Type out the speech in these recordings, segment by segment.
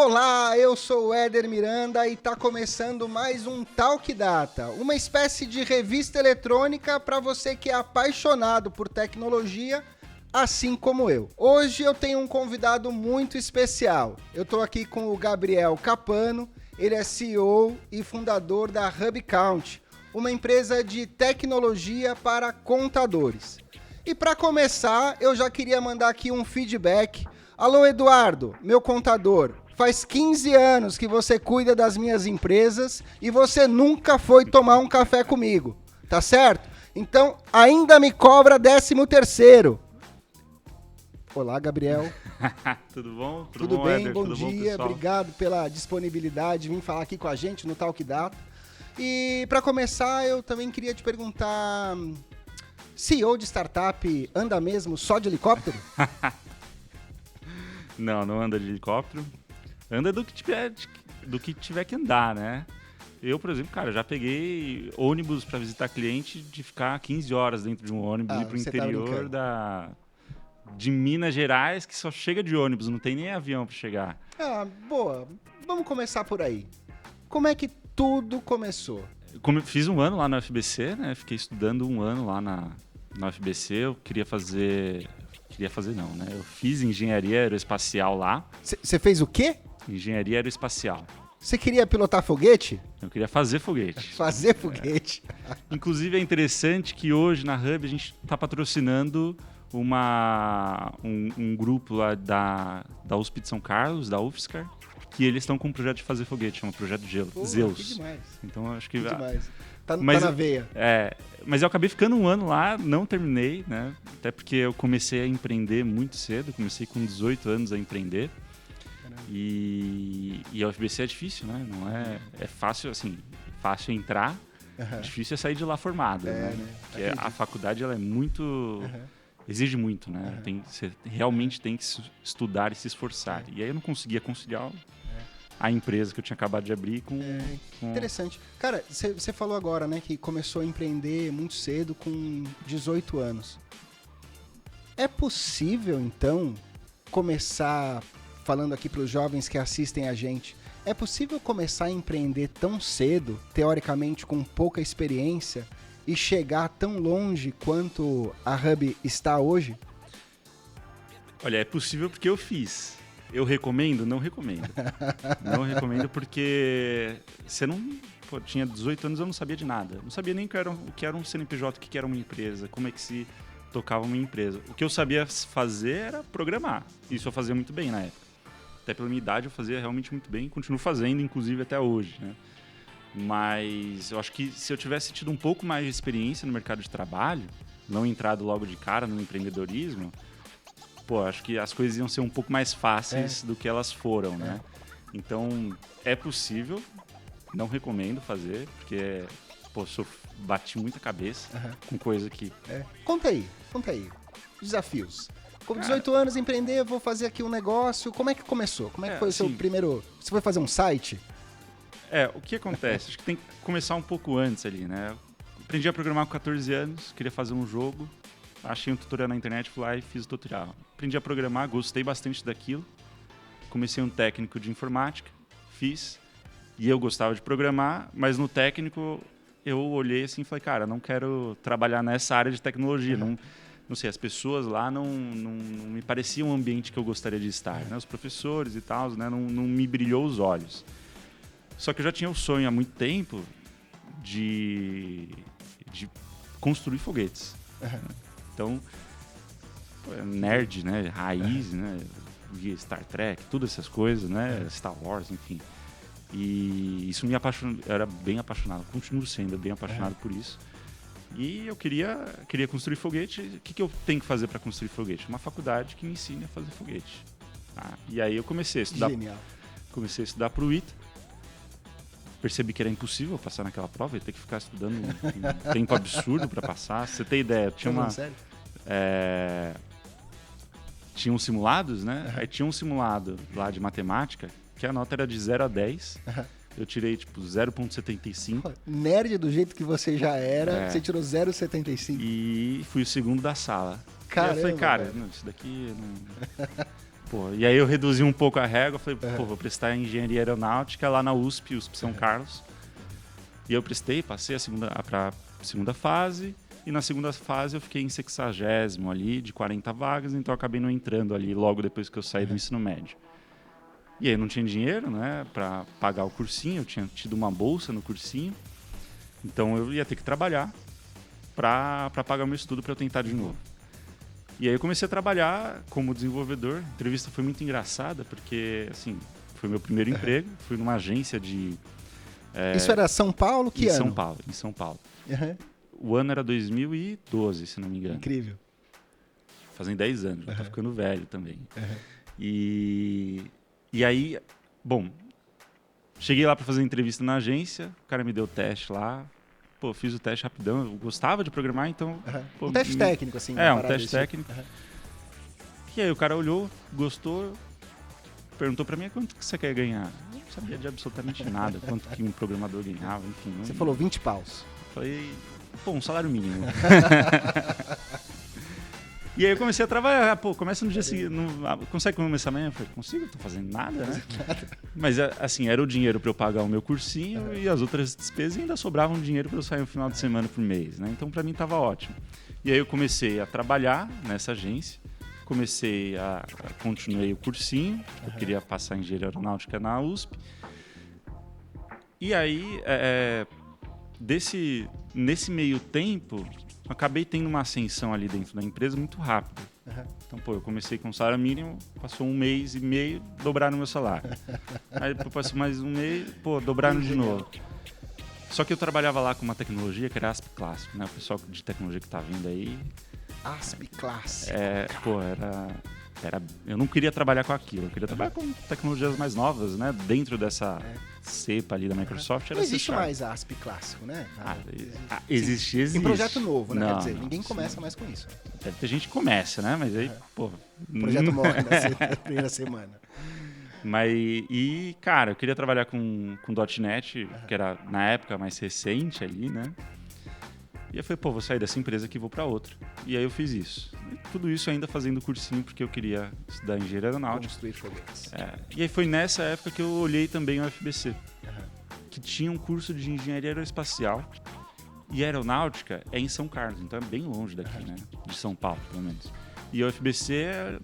Olá, eu sou o Éder Miranda e está começando mais um Talk Data, uma espécie de revista eletrônica para você que é apaixonado por tecnologia, assim como eu. Hoje eu tenho um convidado muito especial. Eu estou aqui com o Gabriel Capano, ele é CEO e fundador da HubCount, uma empresa de tecnologia para contadores. E para começar, eu já queria mandar aqui um feedback. Alô, Eduardo, meu contador. Faz 15 anos que você cuida das minhas empresas e você nunca foi tomar um café comigo, tá certo? Então, ainda me cobra 13º. Olá, Gabriel. Tudo bom? Tudo bem? Éder? Bom Tudo dia, bom, obrigado pela disponibilidade de vir falar aqui com a gente no Talk Data. E para começar, eu também queria te perguntar, CEO de startup anda mesmo só de helicóptero? Não anda de helicóptero. Anda do que tiver que andar, né? Eu, por exemplo, cara, já peguei ônibus para visitar cliente de ficar 15 horas dentro de um ônibus e ir pro interior de Minas Gerais, que só chega de ônibus, não tem nem avião para chegar. Ah, boa. Vamos começar por aí. Como é que tudo começou? Fiz um ano lá na UFBC, né? Fiquei estudando um ano lá na UFBC. Eu queria fazer não, né? Eu fiz engenharia aeroespacial lá. Você fez o quê? Engenharia aeroespacial. Você queria pilotar foguete? Eu queria fazer foguete. Fazer foguete. Inclusive é interessante que hoje na Hub a gente está patrocinando um grupo lá da USP de São Carlos, da UFSCar, que eles estão com um projeto de fazer foguete, chama Projeto Zeus. Que demais. Então eu acho que demais. Tá na veia. Mas eu acabei ficando um ano lá, não terminei, né? Até porque eu comecei a empreender muito cedo, comecei com 18 anos a empreender. E a UFBC é difícil, né? Não é fácil, assim, fácil entrar, difícil é sair de lá formado, né? Porque a faculdade ela é muito... exige muito, né? Você realmente tem que estudar e se esforçar. E aí eu não conseguia conciliar a empresa que eu tinha acabado de abrir com... Interessante. Cara, você falou agora, né, que começou a empreender muito cedo, com 18 anos. É possível, então, começar, falando aqui para os jovens que assistem a gente, é possível começar a empreender tão cedo, teoricamente com pouca experiência, e chegar tão longe quanto a Hub está hoje? Olha, é possível porque eu fiz. Eu recomendo? Não recomendo. Não recomendo porque você não... Pô, tinha 18 anos, eu não sabia de nada. Não sabia nem o que era um CNPJ, o que era uma empresa, como é que se tocava uma empresa. O que eu sabia fazer era programar. Isso eu fazia muito bem na época. Até pela minha idade eu fazia realmente muito bem e continuo fazendo, inclusive até hoje, né? Mas eu acho que se eu tivesse tido um pouco mais de experiência no mercado de trabalho, não entrado logo de cara no empreendedorismo, acho que as coisas iam ser um pouco mais fáceis do que elas foram, né? Então, é possível, não recomendo fazer, porque, bati muita cabeça com coisa que... Conta aí. Desafios. Com 18 anos, empreender, vou fazer aqui um negócio. Como é que começou? Como é que foi o seu primeiro... Você foi fazer um site? O que acontece? Acho que tem que começar um pouco antes ali, né? Aprendi a programar com 14 anos, queria fazer um jogo, achei um tutorial na internet, fui lá e fiz o tutorial. Aprendi a programar, gostei bastante daquilo, comecei um técnico de informática, fiz, e eu gostava de programar, mas no técnico eu olhei assim e falei, cara, não quero trabalhar nessa área de tecnologia, não sei, as pessoas lá não me pareciam um ambiente que eu gostaria de estar, né? Os professores e tal, né? Não me brilhou os olhos. Só que eu já tinha o sonho há muito tempo de construir foguetes. Então, nerd, né? Raiz, né? Via Star Trek, todas essas coisas, né? Star Wars, enfim. E isso me apaixonou, eu era bem apaixonado, continuo sendo bem apaixonado por isso. E eu queria construir foguete. O que eu tenho que fazer para construir foguete? Uma faculdade que me ensine a fazer foguete. E aí eu comecei a estudar. Genial. Comecei a estudar para o ITA. Percebi que era impossível passar naquela prova, ia ter que ficar estudando um tempo absurdo para passar. Você tem ideia? Sério? Tinha uns simulados, né? Aí tinha um simulado lá de matemática, que a nota era de 0 a 10. Eu tirei, 0,75. Nerd do jeito que você já era, você tirou 0,75. E fui o segundo da sala. Caramba, e eu falei, cara, não, isso daqui... Pô, e aí eu reduzi um pouco a régua, falei, pô, vou prestar engenharia aeronáutica lá na USP São Carlos. E eu prestei, passei para a segunda fase, e na segunda fase eu fiquei em 60º ali, de 40 vagas, então eu acabei não entrando ali logo depois que eu saí do ensino médio. E aí eu não tinha dinheiro, né, para pagar o cursinho, eu tinha tido uma bolsa no cursinho, então eu ia ter que trabalhar para pagar o meu estudo para eu tentar de novo. E aí eu comecei a trabalhar como desenvolvedor. A entrevista foi muito engraçada, porque, assim, foi meu primeiro emprego. Fui numa agência de... Isso era São Paulo? Que ano? Em São Paulo. Uhum. O ano era 2012, se não me engano. Incrível. Fazem 10 anos, já tô ficando velho também. E aí, bom, cheguei lá para fazer entrevista na agência, o cara me deu o teste lá. Pô, fiz o teste rapidão, eu gostava de programar, então... Pô, um teste técnico, assim. Um teste técnico. E aí o cara olhou, gostou, perguntou pra mim, quanto que você quer ganhar? Eu não sabia de absolutamente nada, quanto que um programador ganhava, enfim. Você falou 20 paus. Falei, pô, um salário mínimo. E aí eu comecei a trabalhar, pô, começa no dia seguinte, consegue começar amanhã? Eu falei, consigo, não tô fazendo nada, né? Mas assim, era o dinheiro para eu pagar o meu cursinho e as outras despesas, e ainda sobrava um dinheiro para eu sair no final de semana por mês, né? Então para mim tava ótimo. E aí eu comecei a trabalhar nessa agência, continuei o cursinho, eu queria passar em engenharia aeronáutica na USP. E aí, nesse meio tempo, acabei tendo uma ascensão ali dentro da empresa muito rápida. Então, pô, eu comecei com um salário mínimo, passou 1 mês e meio, dobraram o meu salário. Aí depois passou mais 1 mês, pô, dobraram de novo. Só que eu trabalhava lá com uma tecnologia que era ASP Clássico, né? O pessoal de tecnologia que tá vindo aí... ASP Clássico. Eu não queria trabalhar com aquilo, eu queria trabalhar com tecnologias mais novas, né? Dentro dessa cepa ali da Microsoft. Não existe mais ASP Clássico, né? Existe. Em projeto novo, né? Não, quer dizer, ninguém começa mais com isso. Deve ter gente que começa, né? Mas aí, pô... O projeto morre na primeira semana. Cara, eu queria trabalhar com .NET, que era, na época, mais recente ali, né? E eu falei, pô, vou sair dessa empresa aqui e vou para outra. E aí eu fiz isso. E tudo isso ainda fazendo cursinho, porque eu queria estudar engenharia aeronáutica. Construir foguetes. E aí foi nessa época que eu olhei também o UFBC, que tinha um curso de engenharia aeroespacial. E aeronáutica é em São Carlos, então é bem longe daqui, né? De São Paulo, pelo menos. E o UFBC é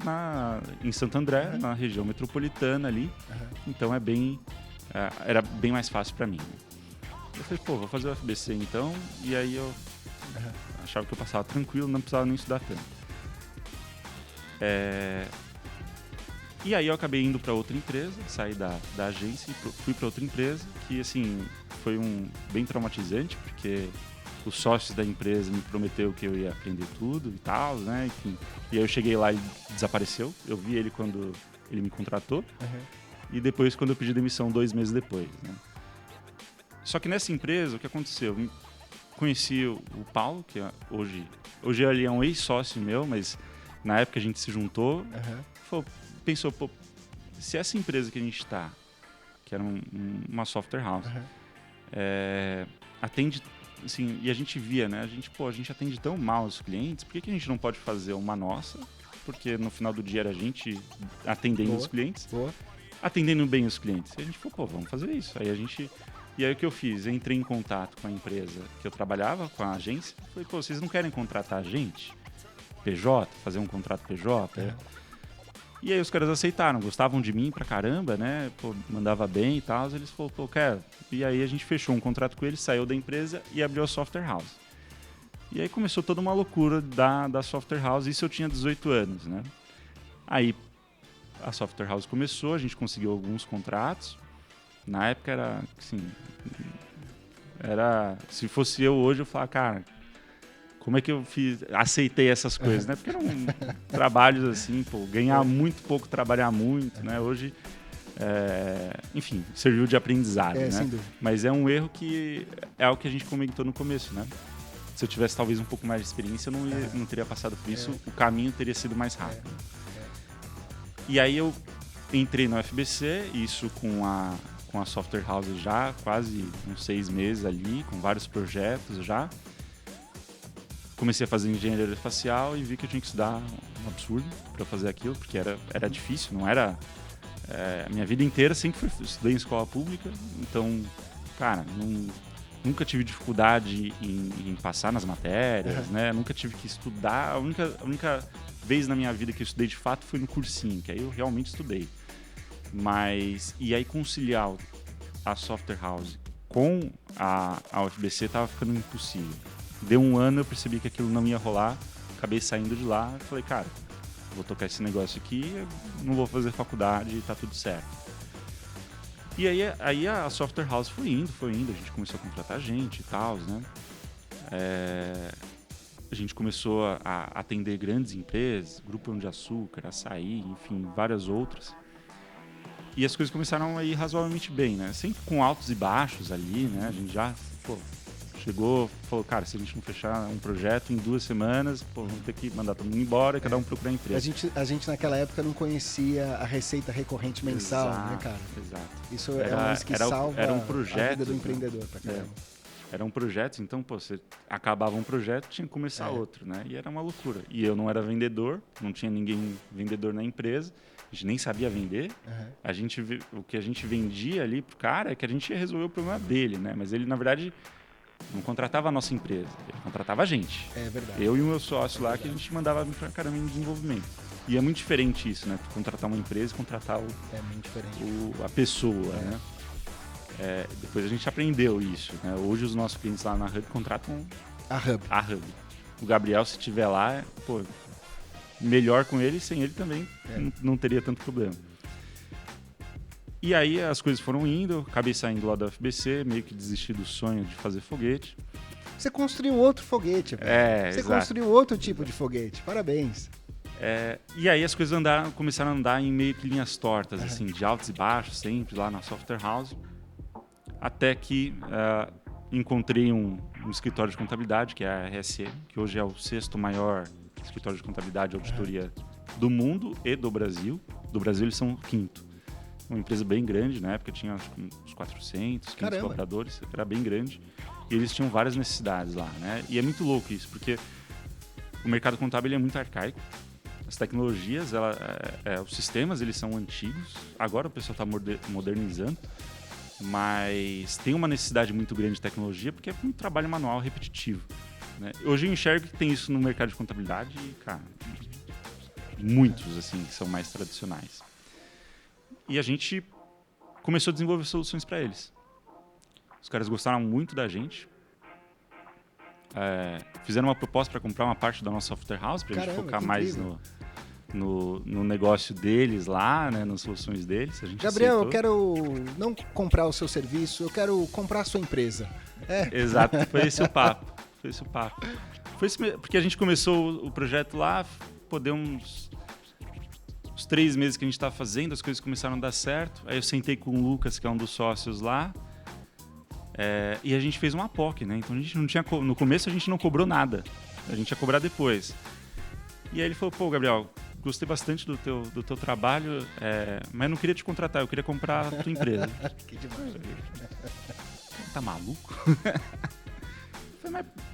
em Santo André, na região metropolitana ali. Então era bem mais fácil para mim. Eu falei, pô, vou fazer o UFBC então. E aí eu achava que eu passava tranquilo, não precisava nem estudar tanto. E aí eu acabei indo para outra empresa, saí da agência e fui para outra empresa, que assim, foi bem traumatizante, porque os sócios da empresa me prometeu que eu ia aprender tudo e tal, né? Enfim. E aí eu cheguei lá e desapareceu. Eu vi ele quando ele me contratou e depois quando eu pedi demissão 2 meses depois, né? Só que nessa empresa, o que aconteceu? Eu conheci o Paulo, que hoje ele é um ex-sócio meu, mas na época a gente se juntou, pensou, pô, se essa empresa que a gente está, que era uma software house, atende, assim, e a gente via, né? A gente atende tão mal os clientes, por que a gente não pode fazer uma nossa? Porque no final do dia era a gente atendendo os clientes, atendendo bem os clientes. E a gente falou, pô, vamos fazer isso. E aí o que eu fiz? Eu entrei em contato com a empresa que eu trabalhava, com a agência. Falei, pô, vocês não querem contratar a gente? PJ? Fazer um contrato PJ? E aí os caras aceitaram, gostavam de mim pra caramba, né? Pô, mandava bem e tal. Eles falaram, pô, quero. E aí a gente fechou um contrato com eles, saiu da empresa e abriu a Software House. E aí começou toda uma loucura da Software House. Isso eu tinha 18 anos, né? Aí a Software House começou, a gente conseguiu alguns contratos. Na época era, assim, se fosse eu hoje, eu falava, cara, como é que eu aceitei essas coisas, né? Porque eram trabalhos assim, pô, ganhar muito pouco, trabalhar muito, né? Hoje, enfim, serviu de aprendizado, né? Sem dúvida. Mas é um erro que é o que a gente comentou no começo, né? Se eu tivesse talvez um pouco mais de experiência, eu não teria passado por isso, o caminho teria sido mais rápido. E aí eu entrei no UFBC, isso com a Software House já, quase uns 6 meses ali, com vários projetos já. Comecei a fazer engenharia aeroespacial e vi que eu tinha que estudar um absurdo para fazer aquilo, porque era difícil, não era... a minha vida inteira sempre estudei em escola pública, então, cara, nunca tive dificuldade em passar nas matérias, né? Nunca tive que estudar. A única vez na minha vida que eu estudei de fato foi no cursinho, que aí eu realmente estudei. E aí conciliar a Software House com a UFBC tava ficando impossível. Deu um ano, eu percebi que aquilo não ia rolar, acabei saindo de lá e falei, cara, vou tocar esse negócio aqui, não vou fazer faculdade e tá tudo certo. E aí a Software House foi indo, a gente começou a contratar gente e tal, né? A gente começou a atender grandes empresas, Grupo Pão de Açúcar, Açaí, enfim, várias outras. E as coisas começaram a ir razoavelmente bem, né? Sempre com altos e baixos ali, né? A gente já chegou, falou, cara, se a gente não fechar um projeto em 2 semanas, vamos ter que mandar todo mundo embora e cada um procurar empresa. A gente naquela época não conhecia a receita recorrente mensal, né, cara? Exato. Isso é uma coisa que salva era um projeto, a vida do empreendedor, pra caramba. Era um projeto, então, você acabava um projeto, tinha que começar outro, né? E era uma loucura. E eu não era vendedor, não tinha ninguém vendedor na empresa, a gente nem sabia vender. O que a gente vendia ali pro cara é que a gente ia resolver o problema dele, né? Mas ele, na verdade, não contratava a nossa empresa, ele contratava a gente. É verdade. Eu e o meu sócio lá, que a gente mandava pra caramba em desenvolvimento. E é muito diferente isso, né? Contratar uma empresa e contratar é muito diferente. a pessoa, né? Depois a gente aprendeu isso, né? Hoje os nossos clientes lá na Hub contratam a Hub. O Gabriel, se estiver lá, melhor com ele, sem ele também não teria tanto problema. E aí as coisas foram indo, acabei saindo lá da UFBC, meio que desisti do sonho de fazer foguete. Você construiu outro foguete, velho. Você construiu outro tipo de foguete. Parabéns. E aí as coisas começaram a andar em meio que linhas tortas, assim, de altos e baixos, sempre lá na Software House. Até que encontrei um escritório de contabilidade, que é a RSE, que hoje é o 6º maior escritório de contabilidade e auditoria do mundo e do Brasil. Do Brasil eles são o 5º. Uma empresa bem grande, na época tinha uns 400, 500 colaboradores, era bem grande. E eles tinham várias necessidades lá, né? E é muito louco isso, porque o mercado contábil ele é muito arcaico. As tecnologias, os sistemas, eles são antigos. Agora o pessoal está modernizando. Mas tem uma necessidade muito grande de tecnologia porque é muito trabalho manual repetitivo, né? Hoje eu enxergo que tem isso no mercado de contabilidade e, cara, muitos, assim, que são mais tradicionais. E a gente começou a desenvolver soluções para eles. Os caras gostaram muito da gente. Fizeram uma proposta para comprar uma parte da nossa software house para a gente focar mais no negócio deles lá, né, nas soluções deles. A gente Gabriel, aceitou. eu quero não comprar o seu serviço, eu quero comprar a sua empresa. Exato, foi esse o papo. Porque a gente começou o projeto lá, deu uns 3 meses que a gente estava fazendo, as coisas começaram a dar certo. Aí eu sentei com o Lucas, que é um dos sócios lá, e a gente fez uma POC, né? Então a gente não tinha, no começo a gente não cobrou nada, a gente ia cobrar depois. E aí ele falou, pô, Gabriel, gostei bastante do teu trabalho, mas não queria te contratar, eu queria comprar a tua empresa. Que demais. Tá maluco?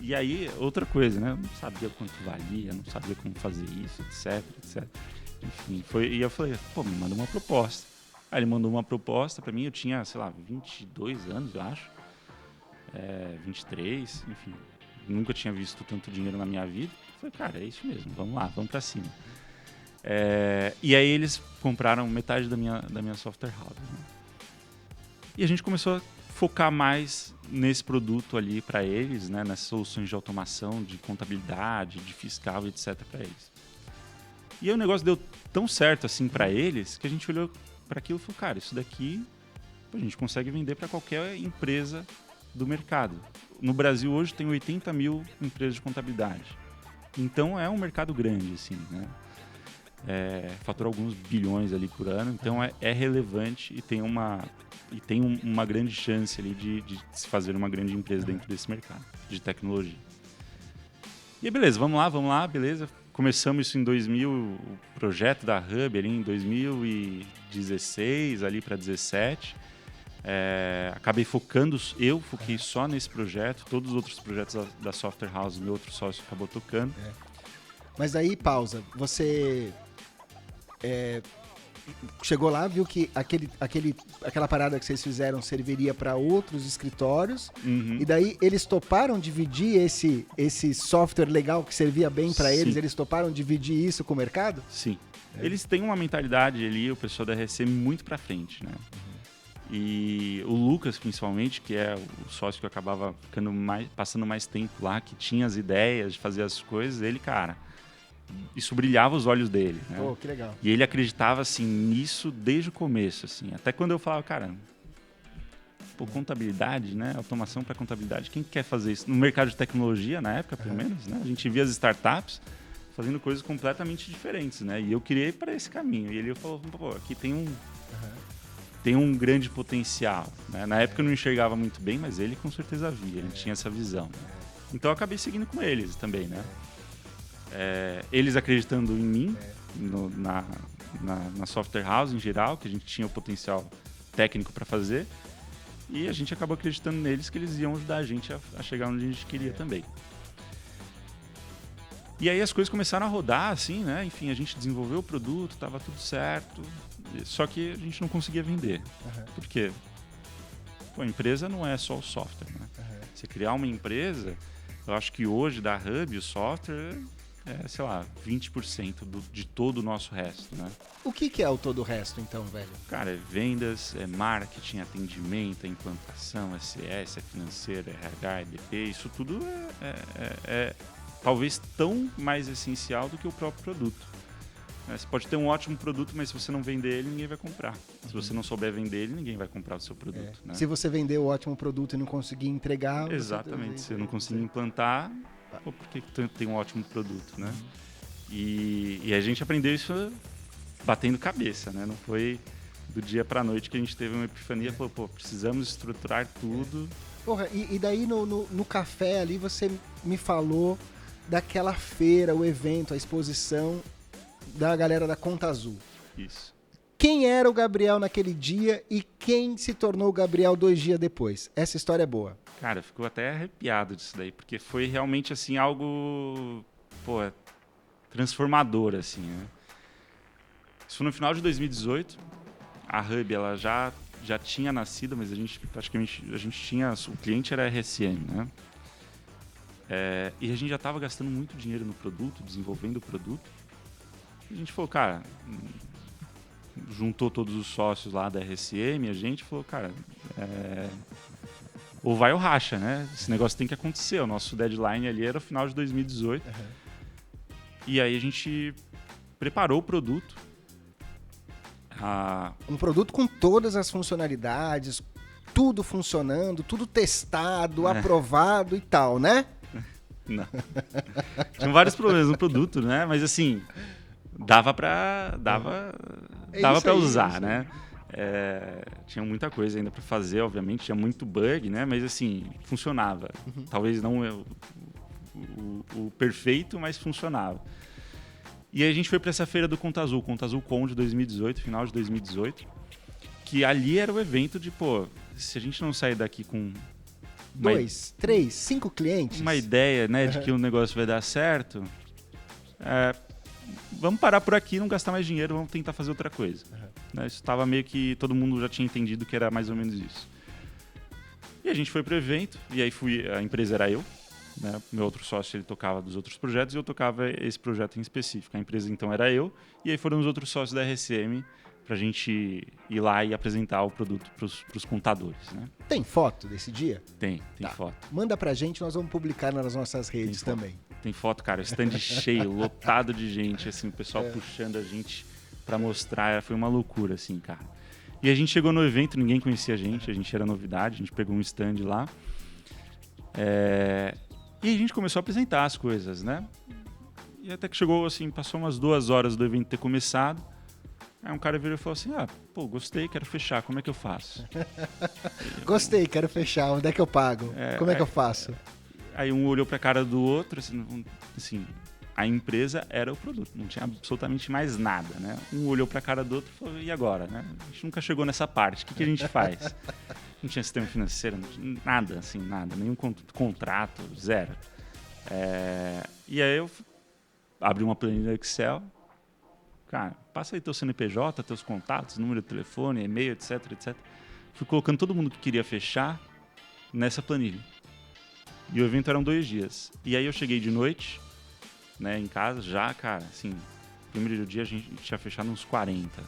E aí, outra coisa, né? Eu não sabia quanto valia, não sabia como fazer isso, etc. Enfim, e eu falei, pô, me manda uma proposta. Aí ele mandou uma proposta pra mim, eu tinha, sei lá, 22 anos, eu acho. 23, enfim. Nunca tinha visto tanto dinheiro na minha vida. Falei, cara, é isso mesmo, vamos lá, vamos pra cima. E aí eles compraram metade da minha software house, né? E a gente começou a focar mais nesse produto ali para eles, né? Nessas soluções de automação, de contabilidade, de fiscal, etc. para eles. E aí o negócio deu tão certo assim para eles que a gente olhou para aquilo e falou, cara, isso daqui a gente consegue vender para qualquer empresa do mercado. No Brasil hoje tem 80 mil empresas de contabilidade. Então é um mercado grande, assim, né? Fatura alguns bilhões ali por ano, então é relevante e tem uma grande chance ali de se fazer uma grande empresa dentro desse mercado de tecnologia. E aí, beleza, vamos lá, beleza. Começamos isso em 2000, o projeto da Hub ali em 2016, ali para 2017. Acabei foquei só nesse projeto, todos os outros projetos da Software House, meu outro sócio acabou tocando. Mas aí, pausa. Você chegou lá, viu que aquela parada que vocês fizeram serviria para outros escritórios. Uhum. E daí eles toparam dividir esse software legal que servia bem para eles? Eles toparam dividir isso com o mercado? Sim. Eles têm uma mentalidade ali, o pessoal da RSM, muito para frente, né? E o Lucas, principalmente, que é o sócio que eu acabava passando mais tempo lá, que tinha as ideias de fazer as coisas, ele, cara, isso brilhava os olhos dele, né? Oh, que legal. E ele acreditava, assim, nisso desde o começo, assim. Até quando eu falava, cara, contabilidade, né? Automação para contabilidade, quem quer fazer isso? No mercado de tecnologia, na época, pelo menos, né? A gente via as startups fazendo coisas completamente diferentes, né? E eu queria ir para esse caminho. E ele falou, pô, aqui tem um grande potencial, né? Na época eu não enxergava muito bem, mas ele com certeza via, ele tinha essa visão. Então eu acabei seguindo com eles também, né? Eles acreditando em mim, na software house em geral, que a gente tinha o potencial técnico para fazer, e a gente acabou acreditando neles que eles iam ajudar a gente a chegar onde a gente queria também. E aí as coisas começaram a rodar, assim, né? Enfim, a gente desenvolveu o produto, estava tudo certo, só que a gente não conseguia vender. Por quê? Pô, a empresa não é só o software, né? Você criar uma empresa, eu acho que hoje da Hub, o software sei lá, 20% de todo o nosso resto, né? O que é o todo o resto, então, velho? Cara, é vendas, é marketing, atendimento, é implantação, é CS, é financeiro, é RH, é BP, isso tudo é talvez tão mais essencial do que o próprio produto. Você pode ter um ótimo produto, mas se você não vender ele, ninguém vai comprar. Se você não souber vender ele, ninguém vai comprar o seu produto. Né? Se você vender o ótimo produto e não conseguir entregar... Exatamente, se você não conseguir implantar... Pô, por que tem um ótimo produto, né? E a gente aprendeu isso batendo cabeça, né? Não foi do dia para a noite que a gente teve uma epifania e falou, pô, precisamos estruturar tudo. Porra, e daí no café ali você me falou daquela feira, o evento, a exposição da galera da Conta Azul. Isso. Quem era o Gabriel naquele dia e quem se tornou o Gabriel 2 dias depois? Essa história é boa. Cara, ficou até arrepiado disso daí, porque foi realmente, assim, algo, transformador, assim, né? Isso foi no final de 2018. A Hub, ela já tinha nascido, mas a gente tinha... O cliente era a RSM, né? E a gente já estava gastando muito dinheiro no produto, desenvolvendo o produto. E a gente falou, cara... Juntou todos os sócios lá da RSM, a gente falou, cara... ou vai ou racha, né? Esse negócio tem que acontecer. O nosso deadline ali era o final de 2018. E aí a gente preparou o produto. Um produto com todas as funcionalidades, tudo funcionando, tudo testado, aprovado e tal, né? Não. Tinham vários problemas no produto, né? Mas assim, dava pra usar, né? Tinha muita coisa ainda para fazer, obviamente, tinha muito bug, né? Mas assim, funcionava. Talvez não o perfeito, mas funcionava. E aí a gente foi para essa feira do Conta Azul Con de 2018, final de 2018, que ali era o evento de, se a gente não sair daqui com 2, 3, 5 clientes, uma ideia, né, de que o negócio vai dar certo, vamos parar por aqui, não gastar mais dinheiro, vamos tentar fazer outra coisa. Né? Isso estava meio que todo mundo já tinha entendido que era mais ou menos isso. E a gente foi pro evento, e aí a empresa era eu, né? Meu outro sócio, ele tocava dos outros projetos e eu tocava esse projeto em específico. A empresa então era eu, e aí foram os outros sócios da RSM pra gente ir lá e apresentar o produto pros contadores, né? Tem foto desse dia? Tem foto. Manda pra gente, nós vamos publicar nas nossas redes também. Tem foto, cara, stand cheio, lotado de gente, assim, o pessoal puxando a gente pra mostrar, foi uma loucura, assim, cara. E a gente chegou no evento, ninguém conhecia a gente era novidade, a gente pegou um stand lá. E a gente começou a apresentar as coisas, né? E até que chegou, assim, passou umas 2 horas do evento ter começado. Aí um cara virou e falou assim, gostei, quero fechar, como é que eu faço? Gostei, quero fechar, onde é que eu pago? Como é que eu faço? Aí um olhou pra cara do outro, assim, a empresa era o produto, não tinha absolutamente mais nada, né? Um olhou pra cara do outro e falou, e agora, né? A gente nunca chegou nessa parte, o que a gente faz? Não tinha sistema financeiro, não tinha nada, assim, nada, nenhum contrato, zero. E aí eu abri uma planilha Excel. Cara, passa aí teu CNPJ, teus contatos, número de telefone, e-mail, etc, etc. Fui colocando todo mundo que queria fechar nessa planilha. E o evento eram 2 dias. E aí eu cheguei de noite, né, em casa, já, cara, assim, primeiro dia a gente tinha fechado uns 40.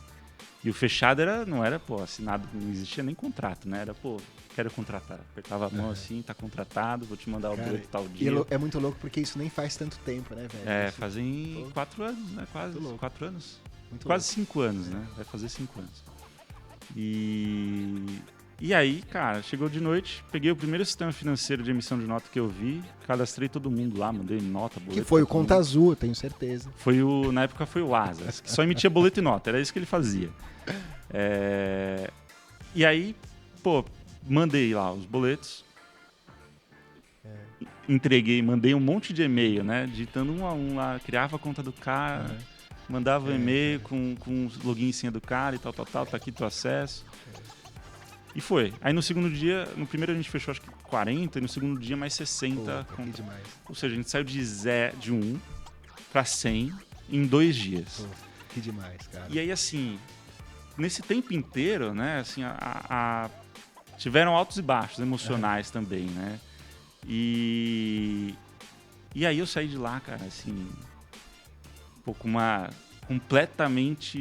E o fechado não era, pô, assinado, não existia nem contrato, né? Era, pô, quero contratar. Apertava a mão assim, tá contratado, vou te mandar o boleto tal dia. É muito louco porque isso nem faz tanto tempo, né, velho? É, fazem 4 anos, né? Quase 4 anos. Muito Quase louco. 5 anos, né? Vai fazer 5 anos. E aí, cara, chegou de noite, peguei o primeiro sistema financeiro de emissão de nota que eu vi, cadastrei todo mundo lá, mandei nota, boleto. Que foi o Conta Azul, tenho certeza. Na época foi o Asas, que só emitia boleto e nota, era isso que ele fazia. E aí, pô, mandei lá os boletos, entreguei, mandei um monte de e-mail, né, digitando um a um lá, criava a conta do cara, mandava um e-mail com login e senha do cara e tal, tá aqui teu acesso. E foi. Aí no segundo dia, no primeiro a gente fechou acho que 40 e no segundo dia mais 60. Pô, que demais. Ou seja, a gente saiu de 1 para 100 em 2 dias. Pô, que demais, cara. E aí assim, nesse tempo inteiro, né, assim, tiveram altos e baixos emocionais também, né? E aí eu saí de lá, cara, assim, um pouco completamente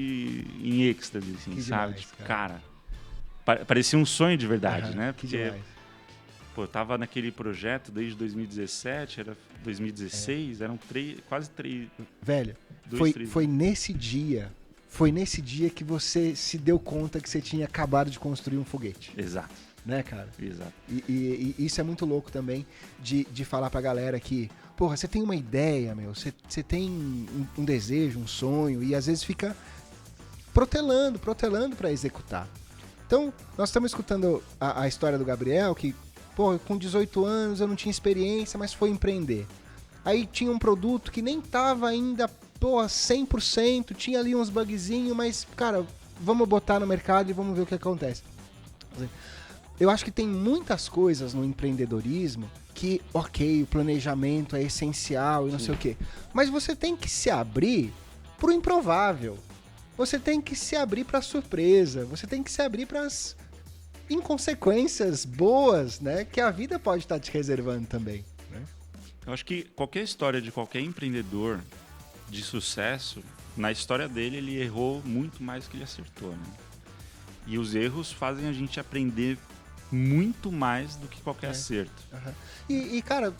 em êxtase, assim, que sabe? demais, Tipo, cara, parecia um sonho de verdade, né? Que Porque, demais. pô, eu tava naquele projeto desde 2017, era 2016, eram quase 3... Velho, 2, 3 foi nesse dia que você se deu conta que você tinha acabado de construir um foguete. Exato. Né, cara? Exato. E isso é muito louco também de falar pra galera que, porra, você tem uma ideia, meu, você tem um desejo, um sonho, e às vezes fica protelando pra executar. Então, nós estamos escutando a história do Gabriel, que, pô, com 18 anos eu não tinha experiência, mas foi empreender. Aí tinha um produto que nem tava ainda, pô, 100%, tinha ali uns bugzinhos, mas, cara, vamos botar no mercado e vamos ver o que acontece. Eu acho que tem muitas coisas no empreendedorismo que, ok, o planejamento é essencial e não sei o quê, mas você tem que se abrir pro improvável. Você tem que se abrir para surpresa, você tem que se abrir para as inconsequências boas, né, que a vida pode estar te reservando também, né? Eu acho que qualquer história de qualquer empreendedor de sucesso, na história dele ele errou muito mais do que ele acertou, né? E os erros fazem a gente aprender muito mais do que qualquer acerto. Uhum. E, cara,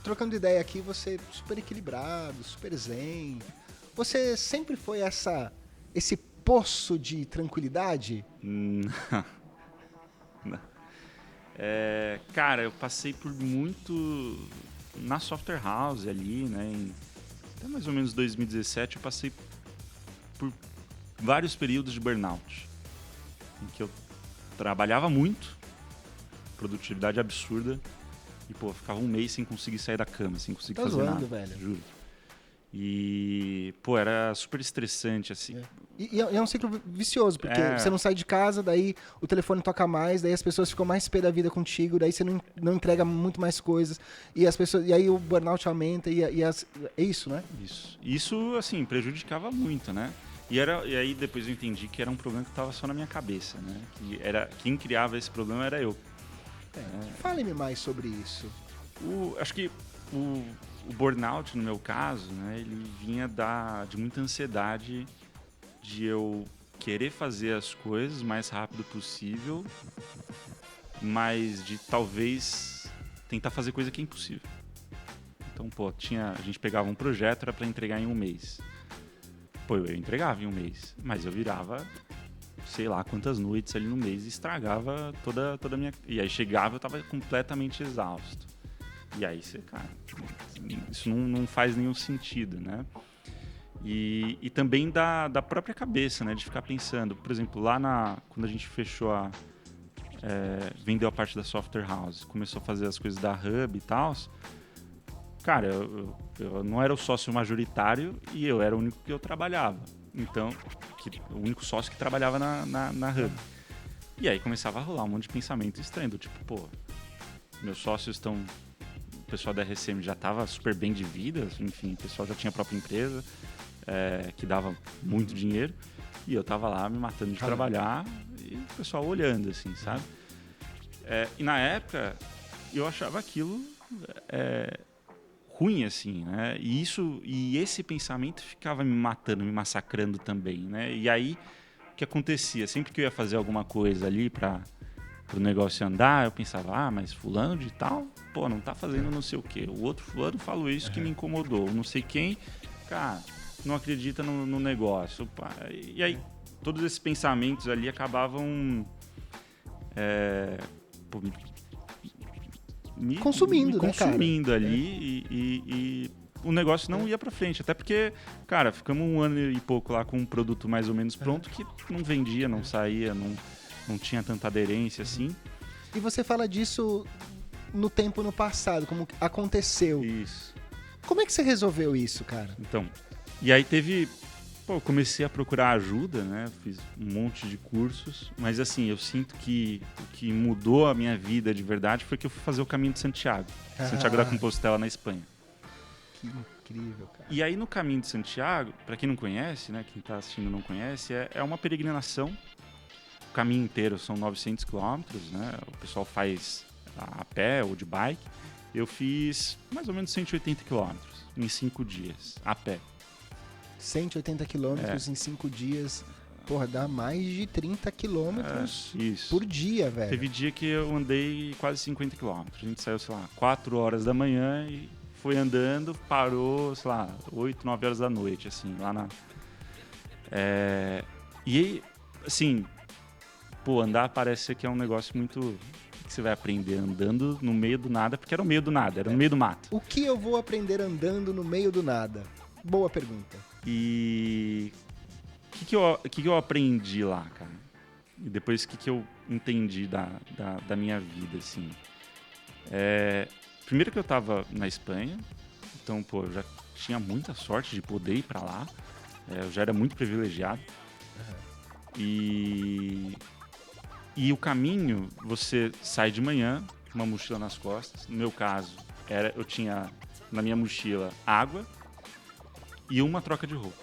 trocando ideia aqui, você é super equilibrado, super zen. Você sempre foi esse poço de tranquilidade? Não. Cara, eu passei por muito na software house ali, né? Até mais ou menos 2017 eu passei por vários períodos de burnout, em que eu trabalhava muito, produtividade absurda, e pô, ficava um mês sem conseguir sair da cama, sem conseguir fazer nada, velho. juro. E, pô, era super estressante, assim. E é um ciclo vicioso, porque você não sai de casa, daí o telefone toca mais, daí as pessoas ficam mais pé da vida contigo, daí você não entrega muito mais coisas, e aí o burnout aumenta, é isso, né? Isso, assim, prejudicava muito, né? E aí depois eu entendi que era um problema que estava só na minha cabeça, né? Quem criava esse problema era eu. Fale-me mais sobre isso. Acho que o burnout, no meu caso, né, ele vinha de muita ansiedade de eu querer fazer as coisas o mais rápido possível, mas de talvez tentar fazer coisa que é impossível. Então, pô, a gente pegava um projeto, era para entregar em um mês. Pô, eu entregava em um mês, mas eu virava sei lá quantas noites ali no mês e estragava toda a minha... E aí chegava, eu tava completamente exausto. E aí você, cara, isso não faz nenhum sentido, né? E também da própria cabeça, né? De ficar pensando, por exemplo, lá quando a gente fechou vendeu a parte da software house, começou a fazer as coisas da Hub e tal, cara, eu não era o sócio majoritário e eu era o único que eu trabalhava. Então, o único sócio que trabalhava na Hub. E aí começava a rolar um monte de pensamento estranho, do tipo, pô, meus sócios estão pessoal da RSM já estava super bem de vida, enfim, o pessoal já tinha a própria empresa, que dava muito dinheiro, e eu tava lá me matando de trabalhar, e o pessoal olhando, assim, sabe? E na época, eu achava aquilo ruim, assim, né? E esse pensamento ficava me matando, me massacrando também, né? E aí, o que acontecia? Sempre que eu ia fazer alguma coisa ali para o negócio andar, eu pensava, mas fulano de tal, pô, não tá fazendo não sei o quê. O outro fulano falou isso que me incomodou. Não sei quem, cara, não acredita no negócio. Pá. E aí, todos esses pensamentos ali acabavam me consumindo, né, consumindo cara? ali e o negócio não ia pra frente. Até porque, cara, ficamos 1 ano e pouco lá com um produto mais ou menos pronto que não vendia, não saía, não tinha tanta aderência assim. E você fala disso no tempo no passado, como aconteceu. Isso. Como é que você resolveu isso, cara? Então, e aí teve... Pô, eu comecei a procurar ajuda, né? Fiz um monte de cursos, mas assim, eu sinto que o que mudou a minha vida de verdade foi que eu fui fazer o caminho de Santiago. Santiago da Compostela, na Espanha. Que incrível, cara. E aí no caminho de Santiago, para quem não conhece, né? Quem tá assistindo não conhece, é uma peregrinação. O caminho inteiro são 900 quilômetros, né? O pessoal faz a pé ou de bike. Eu fiz mais ou menos 180 quilômetros em 5 dias, a pé. 180 quilômetros em 5 dias. Porra, dá mais de 30 quilômetros por dia, velho. Teve dia que eu andei quase 50 quilômetros. A gente saiu, sei lá, 4 horas da manhã e foi andando, parou, sei lá, 8, 9 horas da noite, assim, lá na... E aí, assim, pô, andar parece que é um negócio muito... que você vai aprender andando no meio do nada, porque era no meio do nada, era no meio do mato. O que eu vou aprender andando no meio do nada? Boa pergunta. E o que eu aprendi lá, cara? E depois o que eu entendi da minha vida, assim? Primeiro que eu tava na Espanha, então, pô, eu já tinha muita sorte de poder ir pra lá. Eu já era muito privilegiado. E o caminho, você sai de manhã, uma mochila nas costas. No meu caso, eu tinha na minha mochila água e uma troca de roupa.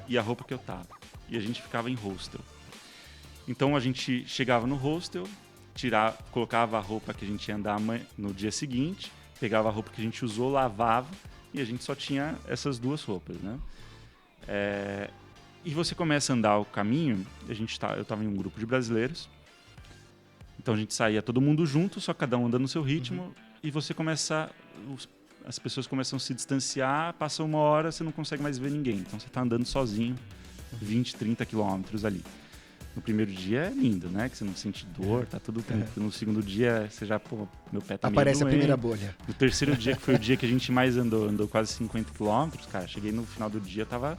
E a roupa que eu tava. E a gente ficava em hostel. Então a gente chegava no hostel, colocava a roupa que a gente ia andar no dia seguinte, pegava a roupa que a gente usou, lavava e a gente só tinha essas 2 roupas, né? E você começa a andar o caminho, eu tava em um grupo de brasileiros, então a gente saía todo mundo junto, só cada um andando no seu ritmo, e você começa... As pessoas começam a se distanciar, passa 1 hora, você não consegue mais ver ninguém. Então você tá andando sozinho, 20, 30 quilômetros ali. No primeiro dia é lindo, né? Que você não sente dor, tá tudo tranquilo. No segundo dia, você já, pô, meu pé tá aparece meio doente. A primeira bolha. No terceiro dia, que foi o dia que a gente mais andou quase 50 quilômetros, cara, cheguei no final do dia, tava...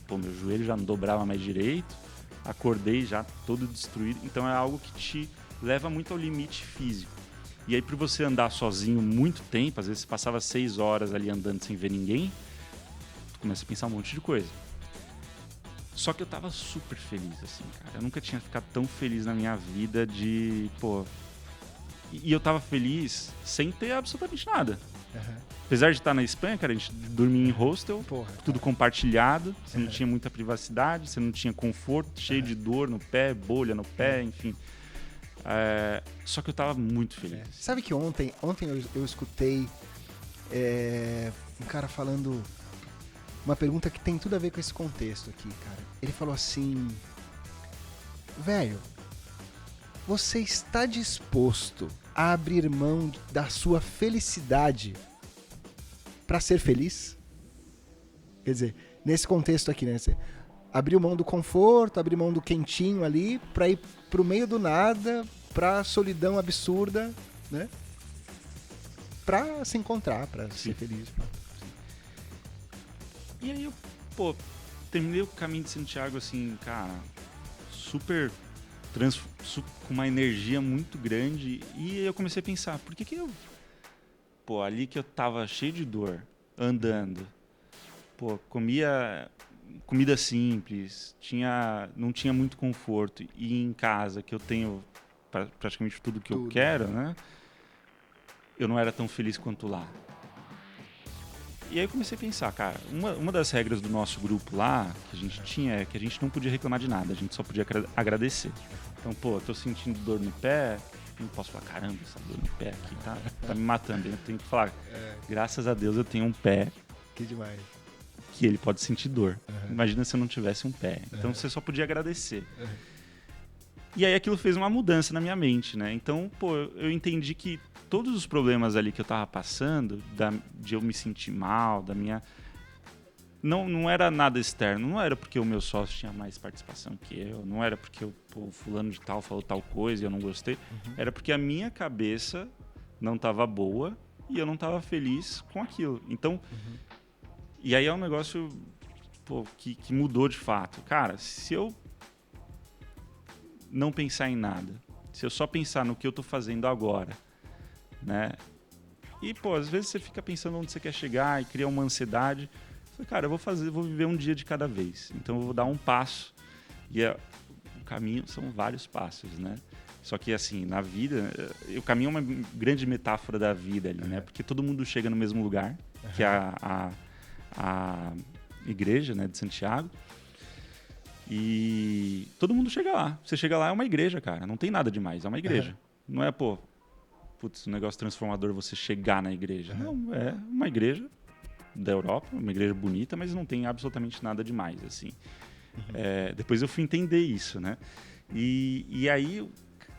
Pô, meu joelho já não dobrava mais direito, acordei já todo destruído. Então é algo que te leva muito ao limite físico. E aí, por você andar sozinho muito tempo, às vezes você passava 6 horas ali andando sem ver ninguém, tu começa a pensar um monte de coisa. Só que eu tava super feliz, assim, cara. Eu nunca tinha ficado tão feliz na minha vida de, pô... E eu tava feliz sem ter absolutamente nada. Apesar de estar na Espanha, cara, a gente dormia em hostel, tudo compartilhado, você não tinha muita privacidade, você não tinha conforto, cheio de dor no pé, bolha no pé, enfim... só que eu tava muito feliz. Sabe que ontem eu escutei um cara falando uma pergunta que tem tudo a ver com esse contexto aqui, cara. Ele falou assim: velho, você está disposto a abrir mão da sua felicidade pra ser feliz? Quer dizer, nesse contexto aqui, né? Você abriu mão do conforto, abriu mão do quentinho ali pra ir pro meio do nada, pra solidão absurda, né? Pra se encontrar, pra ser feliz. E aí eu, pô, terminei o caminho de Santiago assim, cara, super com uma energia muito grande. E eu comecei a pensar, por que eu... Pô, ali que eu tava cheio de dor, andando, pô, comia comida simples, não tinha muito conforto. E em casa, que eu tenho praticamente tudo que eu quero, né? eu não era tão feliz quanto lá. E aí eu comecei a pensar, cara, uma das regras do nosso grupo lá, que a gente tinha, é que a gente não podia reclamar de nada, a gente só podia agradecer. Então, pô, eu tô sentindo dor no pé, não posso falar, caramba, essa dor no pé aqui tá me matando. Eu tenho que falar, graças a Deus eu tenho um pé. Que demais. Que ele pode sentir dor. Imagina se eu não tivesse um pé. Então você só podia agradecer. E aí aquilo fez uma mudança na minha mente, né? Então, pô, eu entendi que todos os problemas ali que eu tava passando, de eu me sentir mal, da minha... Não era nada externo, não era porque o meu sócio tinha mais participação que eu, não era porque o fulano de tal falou tal coisa e eu não gostei, era porque a minha cabeça não estava boa e eu não estava feliz com aquilo. Então, e aí é um negócio que mudou de fato. Cara, se eu não pensar em nada, se eu só pensar no que eu estou fazendo agora, né? E, pô, às vezes você fica pensando onde você quer chegar e cria uma ansiedade. Cara, eu vou viver um dia de cada vez. Então eu vou dar um passo. E o caminho são vários passos, né? Só que assim, na vida, o caminho é uma grande metáfora da vida ali, né? Porque todo mundo chega no mesmo lugar, que é a igreja, né, de Santiago. E todo mundo chega lá. Você chega lá, é uma igreja, cara. Não tem nada demais, é uma igreja. Não é, um negócio transformador você chegar na igreja. Não, é uma igreja da Europa, uma igreja bonita, mas não tem absolutamente nada demais, assim. Depois eu fui entender isso, né? E aí, o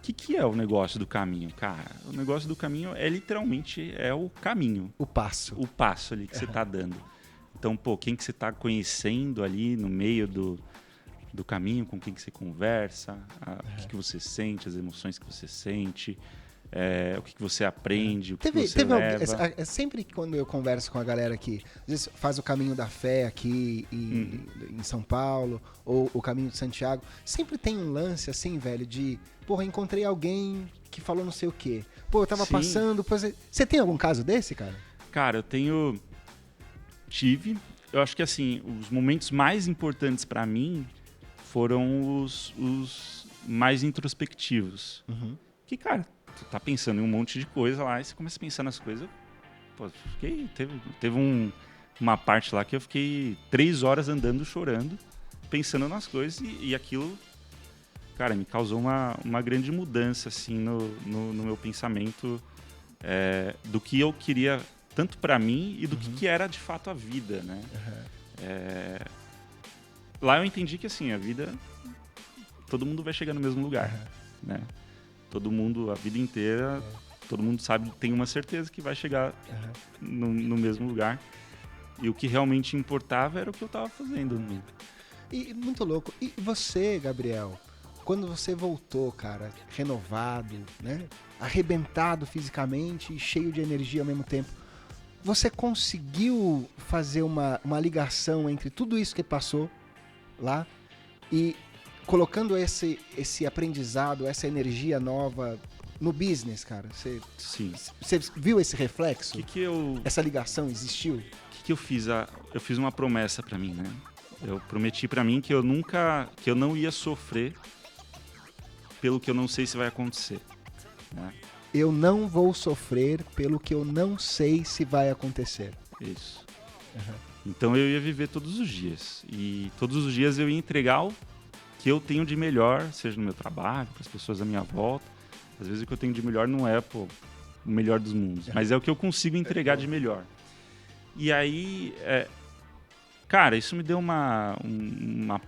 que é o negócio do caminho? Cara, o negócio do caminho é literalmente o caminho. O passo. O passo ali que você tá dando. Então, quem que você tá conhecendo ali no meio do caminho, com quem que você conversa, o que você sente, as emoções que você sente... o que você aprende, o que você leva. Sempre quando eu converso com a galera que às vezes faz o caminho da fé aqui em São Paulo, ou o caminho de Santiago, sempre tem um lance assim, velho, de encontrei alguém que falou não sei o quê. Eu tava passando... Você tem algum caso desse, cara? Cara, tive. Eu acho que assim, os momentos mais importantes pra mim foram os mais introspectivos. Que, cara, tu tá pensando em um monte de coisa lá e você começa a pensar nas coisas. Teve uma parte lá que eu fiquei 3 horas andando, chorando, pensando nas coisas e aquilo, cara, me causou uma grande mudança, assim, no meu pensamento do que eu queria, tanto pra mim e do que era de fato a vida, né? Lá eu entendi que, assim, a vida, todo mundo vai chegar no mesmo lugar, né? Todo mundo, a vida inteira, todo mundo sabe, tem uma certeza que vai chegar no mesmo lugar. E o que realmente importava era o que eu estava fazendo. E muito louco. E você, Gabriel, quando você voltou, cara, renovado, né? Arrebentado fisicamente e cheio de energia ao mesmo tempo, você conseguiu fazer uma ligação entre tudo isso que passou lá e... colocando esse aprendizado, essa energia nova no business, cara? Você viu esse reflexo? Essa ligação existiu? O que eu fiz? Eu fiz uma promessa pra mim, né? Eu prometi pra mim que eu não ia sofrer pelo que eu não sei se vai acontecer, né? Eu não vou sofrer pelo que eu não sei se vai acontecer. Isso. Então eu ia viver todos os dias. E todos os dias eu ia entregar o que eu tenho de melhor, seja no meu trabalho, para as pessoas à minha volta. Às vezes o que eu tenho de melhor não é o melhor dos mundos, mas é o que eu consigo entregar de melhor. E aí, cara, isso me deu uma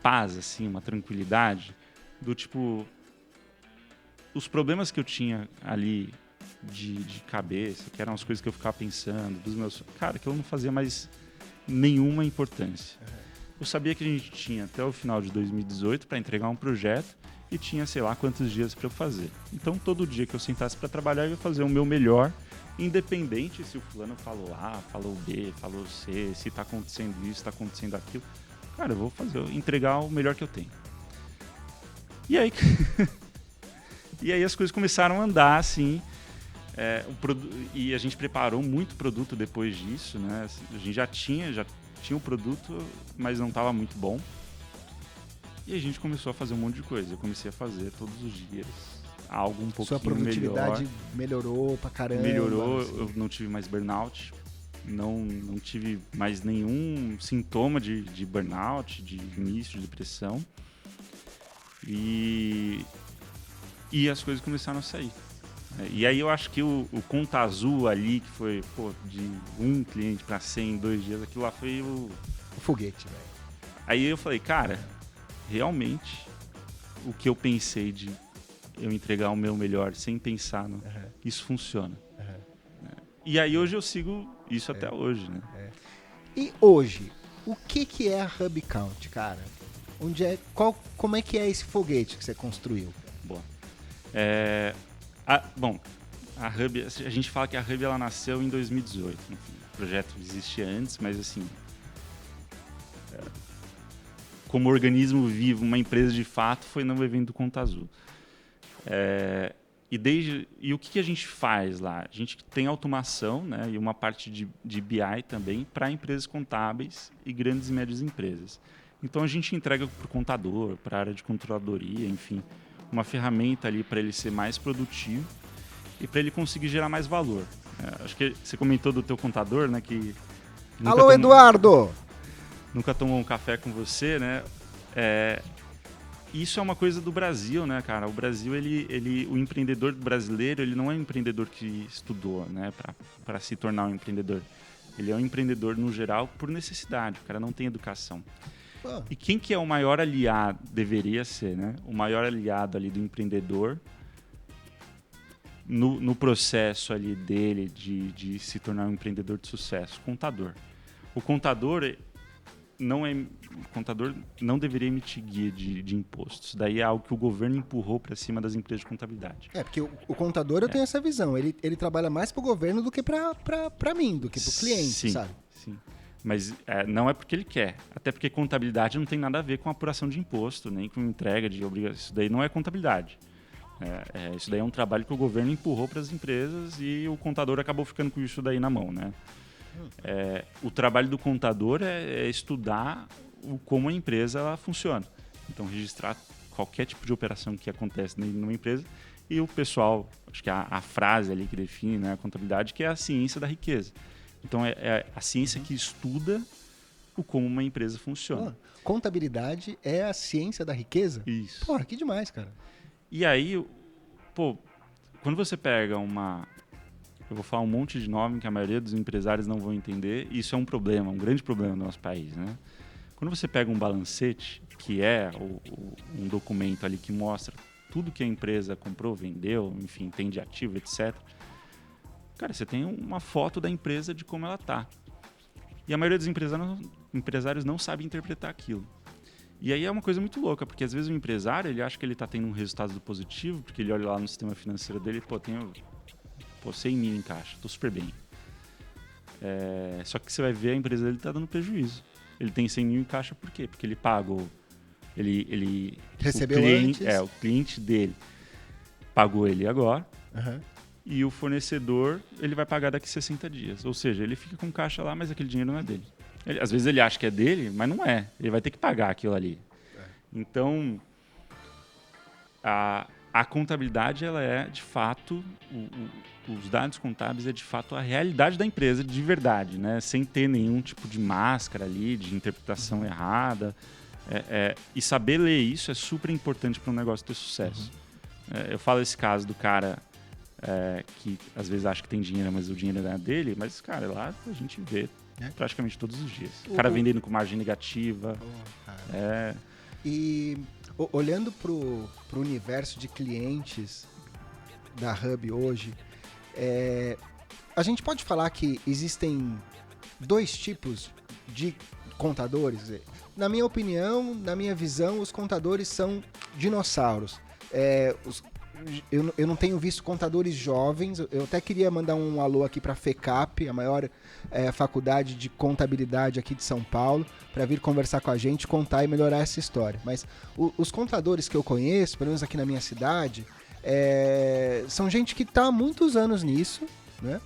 paz, assim, uma tranquilidade, do tipo, os problemas que eu tinha ali de cabeça, que eram as coisas que eu ficava pensando, cara, que eu não fazia mais nenhuma importância. Eu sabia que a gente tinha até o final de 2018 para entregar um projeto e tinha, sei lá, quantos dias para eu fazer. Então, todo dia que eu sentasse para trabalhar, eu ia fazer o meu melhor, independente se o fulano falou A, falou B, falou C, se está acontecendo isso, está acontecendo aquilo. Cara, eu vou entregar o melhor que eu tenho. E aí, e aí as coisas começaram a andar, assim, e a gente preparou muito produto depois disso, né? A gente já tinha o produto, mas não estava muito bom. E a gente começou a fazer um monte de coisa. Eu comecei a fazer todos os dias algo um pouquinho Sua produtividade melhor. melhorou pra caramba. Melhorou, assim. eu não tive mais burnout, não tive mais nenhum sintoma de burnout, de início de depressão. E as coisas começaram a sair. E aí eu acho que o Conta Azul ali, que foi de 1 cliente para 100 em 2 dias, aquilo lá foi O foguete, velho. Aí eu falei, cara, realmente o que eu pensei de eu entregar o meu melhor sem pensar, isso funciona. E aí hoje eu sigo isso até hoje, né? E hoje, o que é a Hub Count, cara? Como é que é esse foguete que você construiu? Bom, a Hub, a gente fala que a Hub ela nasceu em 2018. Enfim, o projeto existia antes, mas assim, como organismo vivo, uma empresa de fato, foi no evento do Conta Azul. E o que a gente faz lá? A gente tem automação, né, e uma parte de BI também para empresas contábeis e grandes e médias empresas. Então a gente entrega para o contador, para a área de controladoria, enfim, uma ferramenta ali para ele ser mais produtivo e para ele conseguir gerar mais valor. Acho que você comentou do teu contador, né, que Alô, Eduardo! Nunca tomou um café com você, né? Isso é uma coisa do Brasil, né, cara? O Brasil, o empreendedor brasileiro, ele não é um empreendedor que estudou, né, para se tornar um empreendedor. Ele é um empreendedor, no geral, por necessidade. O cara não tem educação. E quem que é o maior aliado, deveria ser, né? O maior aliado ali do empreendedor no processo ali dele de se tornar um empreendedor de sucesso? Contador. O contador não deveria emitir guia de impostos. Daí é algo que o governo empurrou para cima das empresas de contabilidade. Porque o contador, eu tenho essa visão. Ele trabalha mais para o governo do que para mim, do que para o cliente, sabe? Sim. Mas não é porque ele quer. Até porque contabilidade não tem nada a ver com apuração de imposto, nem com entrega de obrigação. Isso daí não é contabilidade. Isso daí é um trabalho que o governo empurrou para as empresas e o contador acabou ficando com isso daí na mão, né? O trabalho do contador é estudar como a empresa ela funciona. Então, registrar qualquer tipo de operação que acontece numa empresa. E o pessoal, acho que a frase ali que define, né, a contabilidade, que é a ciência da riqueza. Então, é a ciência que estuda como uma empresa funciona. Contabilidade é a ciência da riqueza? Isso. Porra, que demais, cara. E aí, quando você pega eu vou falar um monte de nome que a maioria dos empresários não vão entender, e isso é um problema, um grande problema no nosso país, né? Quando você pega um balancete, que é um documento ali que mostra tudo que a empresa comprou, vendeu, enfim, tem de ativo, etc., cara, você tem uma foto da empresa de como ela está. E a maioria dos empresários não sabe interpretar aquilo. E aí é uma coisa muito louca, porque às vezes o empresário ele acha que ele está tendo um resultado positivo, porque ele olha lá no sistema financeiro dele e, tenho 100 mil em caixa, estou super bem. Só que você vai ver a empresa dele está dando prejuízo. Ele tem 100 mil em caixa por quê? Porque ele pagou... Ele recebeu antes. O cliente dele pagou ele agora. Uhum. E o fornecedor, ele vai pagar daqui 60 dias. Ou seja, ele fica com caixa lá, mas aquele dinheiro não é dele. Às vezes ele acha que é dele, mas não é. Ele vai ter que pagar aquilo ali. Então, a contabilidade, ela é, de fato, os dados contábeis é, de fato, a realidade da empresa, de verdade, né? Sem ter nenhum tipo de máscara ali, de interpretação errada. E saber ler isso é super importante para um negócio ter sucesso. Eu falo esse caso do cara... que às vezes acha que tem dinheiro, mas o dinheiro não é dele, mas, cara, lá a gente vê praticamente todos os dias. O cara vendendo com margem negativa. E olhando pro universo de clientes da Hub hoje, a gente pode falar que existem 2 tipos de contadores. Na minha opinião, na minha visão, os contadores são dinossauros. Eu não tenho visto contadores jovens. Eu até queria mandar um alô aqui para a FECAP, a maior faculdade de contabilidade aqui de São Paulo, para vir conversar com a gente, contar e melhorar essa história. Mas os contadores que eu conheço, pelo menos aqui na minha cidade, são gente que está há muitos anos nisso, né?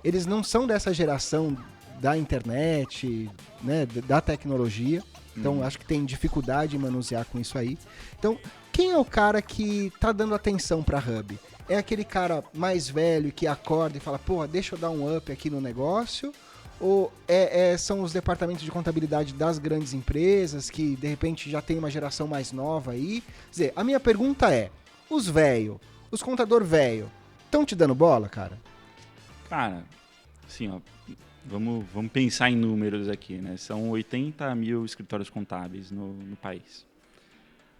Eles não são dessa geração da internet, né, da tecnologia. Então, acho que tem dificuldade em manusear com isso aí. Então, quem é o cara que tá dando atenção pra Hub? É aquele cara mais velho que acorda e fala, porra, deixa eu dar um up aqui no negócio? Ou são os departamentos de contabilidade das grandes empresas que, de repente, já tem uma geração mais nova aí? Quer dizer, a minha pergunta é, os contador velho, estão te dando bola, cara? Cara, assim, ó, vamos pensar em números aqui, né? São 80 mil escritórios contábeis no país.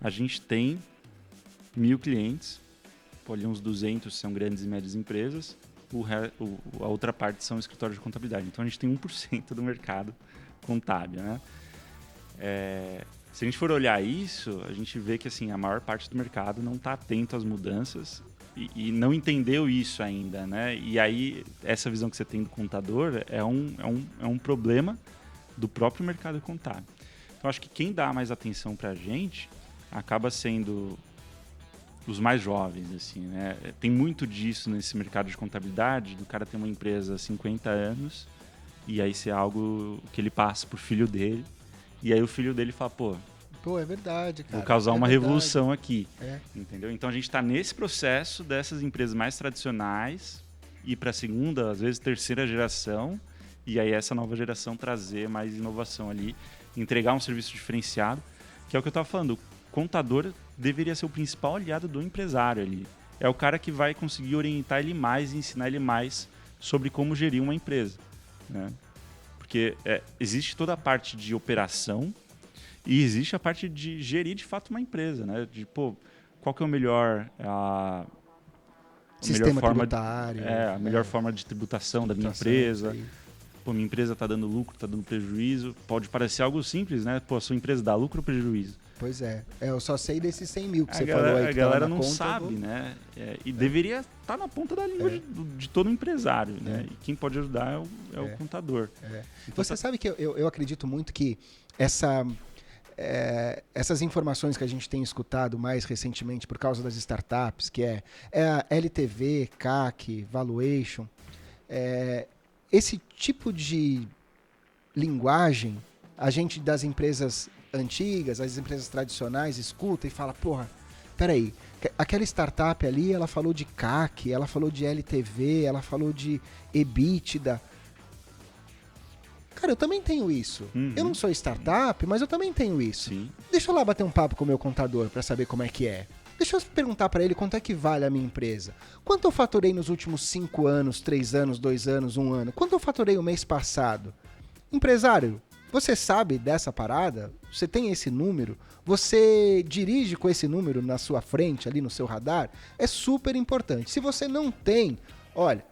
A gente tem 1.000 clientes, ali uns 200 são grandes e médias empresas, a outra parte são escritórios de contabilidade. Então a gente tem 1% do mercado contábil, né? Se a gente for olhar isso, a gente vê que assim, a maior parte do mercado não está atento às mudanças e não entendeu isso ainda, né? E aí, essa visão que você tem do contador é um problema do próprio mercado contábil. Então, acho que quem dá mais atenção para a gente acaba sendo os mais jovens, assim, né? Tem muito disso nesse mercado de contabilidade, do cara ter uma empresa há 50 anos e aí ser algo que ele passa pro filho dele e aí o filho dele fala, Pô, é verdade, cara. vou causar uma revolução aqui, É. entendeu? Então a gente está nesse processo dessas empresas mais tradicionais ir para a segunda, às vezes terceira geração, e aí essa nova geração trazer mais inovação ali, entregar um serviço diferenciado, que é o que eu estava falando, o contador deveria ser o principal aliado do empresário ali. É o cara que vai conseguir orientar ele mais e ensinar ele mais sobre como gerir uma empresa, né? Porque existe toda a parte de operação e existe a parte de gerir de fato uma empresa, né? De, qual que é o melhor... Sistema tributário. A melhor forma de tributação da minha empresa. Minha empresa está dando lucro, está dando prejuízo. Pode parecer algo simples, né? A sua empresa dá lucro ou prejuízo? Pois é. Eu só sei desses 100 mil que você falou aí. A galera não sabe, né? E deveria estar na ponta da língua de todo empresário, né? E quem pode ajudar é o contador. Então, você sabe que eu acredito muito que essas informações que a gente tem escutado mais recentemente por causa das startups, que é a LTV, CAC, Valuation, esse tipo de linguagem, a gente das empresas antigas, as empresas tradicionais, escuta e fala, peraí, aquela startup ali, ela falou de CAC, ela falou de LTV, ela falou de EBITDA. Cara, eu também tenho isso. Uhum. Eu não sou startup, mas eu também tenho isso. Sim. Deixa eu lá bater um papo com o meu contador para saber como é que é. Deixa eu perguntar para ele quanto é que vale a minha empresa. Quanto eu faturei nos últimos 5 anos, 3 anos, 2 anos, 1 ano? Quanto eu faturei o mês passado? Empresário, você sabe dessa parada? Você tem esse número? Você dirige com esse número na sua frente, ali no seu radar? É super importante. Se você não tem, olha,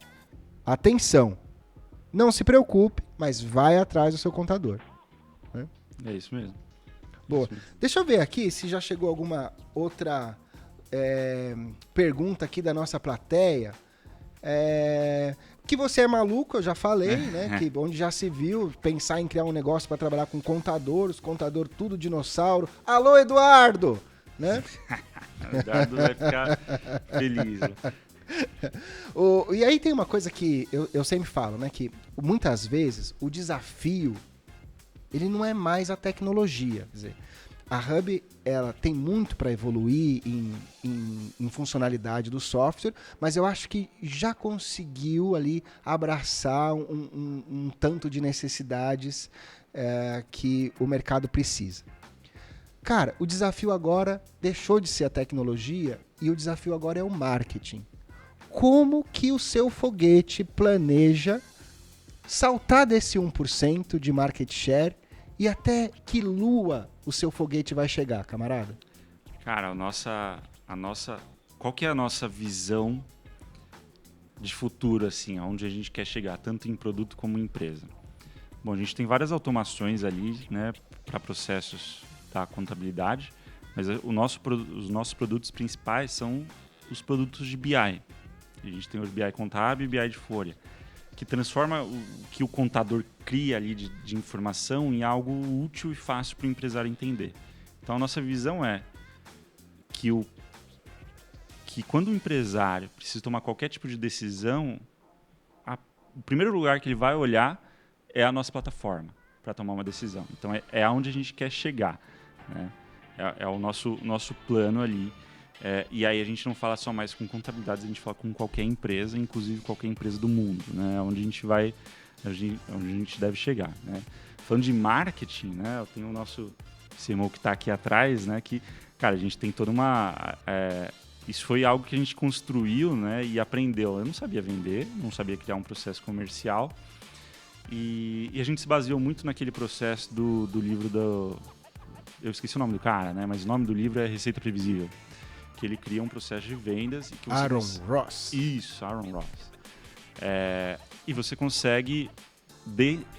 atenção. Não se preocupe, mas vai atrás do seu contador. Né? É isso mesmo. Boa. Isso mesmo. Deixa eu ver aqui se já chegou alguma outra pergunta aqui da nossa plateia. Que você é maluco, eu já falei, né? Que onde já se viu pensar em criar um negócio para trabalhar com contador, os contador tudo dinossauro. Alô, Eduardo! Né? O Eduardo vai ficar feliz. E aí tem uma coisa que eu sempre falo, né? Que muitas vezes o desafio ele não é mais a tecnologia. Quer dizer, a Hub ela tem muito para evoluir em funcionalidade do software, mas eu acho que já conseguiu ali abraçar um tanto de necessidades que o mercado precisa. Cara, o desafio agora deixou de ser a tecnologia e o desafio agora é o marketing. Como que o seu foguete planeja saltar desse 1% de market share e até que lua o seu foguete vai chegar, camarada? Cara, qual que é a nossa visão de futuro, assim, aonde a gente quer chegar, tanto em produto como em empresa? Bom, a gente tem várias automações ali, né, para processos da contabilidade, mas os nossos produtos principais são os produtos de BI. A gente tem o BI contábil e BI de folha, que transforma o que o contador cria ali de informação em algo útil e fácil para o empresário entender. Então, a nossa visão é que quando o empresário precisa tomar qualquer tipo de decisão, o primeiro lugar que ele vai olhar é a nossa plataforma para tomar uma decisão. Então, é aonde a gente quer chegar, né? é o nosso plano ali. E aí a gente não fala só mais com contabilidade, a gente fala com qualquer empresa, inclusive qualquer empresa do mundo, né? Onde a gente deve chegar, né? Falando de marketing, né? Eu tenho o nosso CMO que está aqui atrás, né? Que, cara, a gente tem toda uma... isso foi algo que a gente construiu, né? E aprendeu. Eu não sabia vender, não sabia criar um processo comercial. E a gente se baseou muito naquele processo do livro eu esqueci o nome do cara, né? Mas o nome do livro é Receita Previsível. Que ele cria um processo de vendas. E que Aaron Ross. Isso, Aaron Ross. E você consegue,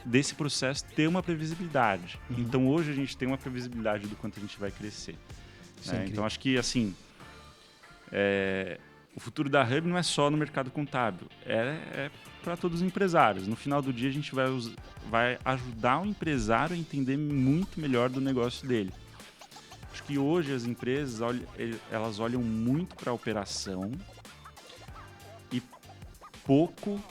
desse processo, ter uma previsibilidade. Então, hoje a gente tem uma previsibilidade do quanto a gente vai crescer. Né? Então, acho que, assim, o futuro da Hub não é só no mercado contábil. É para todos os empresários. No final do dia, a gente vai ajudar o empresário a entender muito melhor do negócio dele. Acho que hoje as empresas elas olham muito para a operação e pouco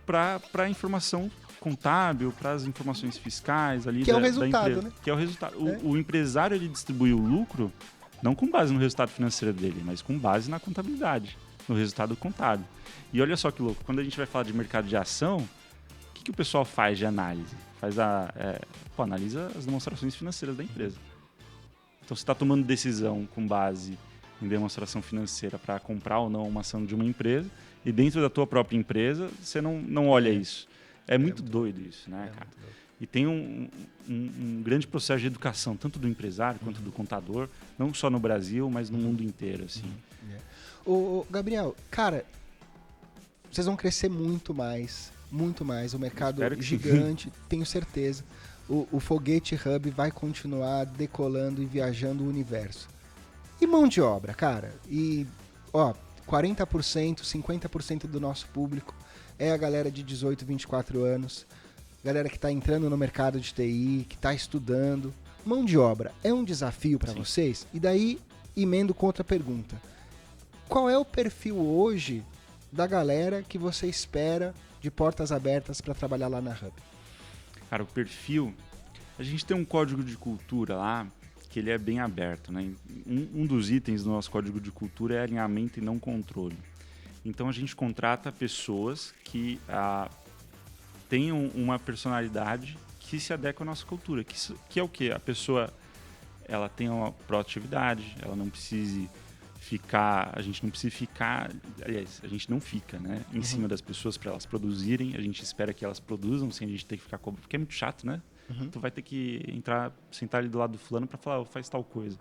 para a informação contábil, para as informações fiscais ali que é o resultado, né? Que é o resultado. O empresário ele distribui o lucro não com base no resultado financeiro dele, mas com base na contabilidade, no resultado contábil. E olha só que louco, quando a gente vai falar de mercado de ação, o que o pessoal faz de análise? Analisa as demonstrações financeiras da empresa. Então, você está tomando decisão com base em demonstração financeira para comprar ou não uma ação de uma empresa e dentro da tua própria empresa, você não olha isso. É muito doido isso, né, cara? E tem um grande processo de educação, tanto do empresário quanto do contador, não só no Brasil, mas no mundo inteiro, assim. Ô, Gabriel, cara, vocês vão crescer muito mais, o mercado gigante, tenho certeza. O Foguete Hub vai continuar decolando e viajando o universo. E mão de obra, cara? 40%, 50% do nosso público é a galera de 18, 24 anos. Galera que está entrando no mercado de TI, que está estudando. Mão de obra é um desafio para vocês? E daí, emendo com outra pergunta. Qual é o perfil hoje da galera que você espera de portas abertas para trabalhar lá na Hub? Cara, o perfil... A gente tem um código de cultura lá que ele é bem aberto, né? Um dos itens do nosso código de cultura é alinhamento e não controle. Então, a gente contrata pessoas que tenham uma personalidade que se adequa à nossa cultura. Que é o quê? A pessoa ela tem uma proatividade, ela não precise ficar... A gente não precisa ficar... Aliás, a gente não fica, né? Em cima das pessoas para elas produzirem. A gente espera que elas produzam sem a gente ter que ficar cobrando. Porque é muito chato, né? Tu vai ter que sentar ali do lado do fulano para falar, faz tal coisa.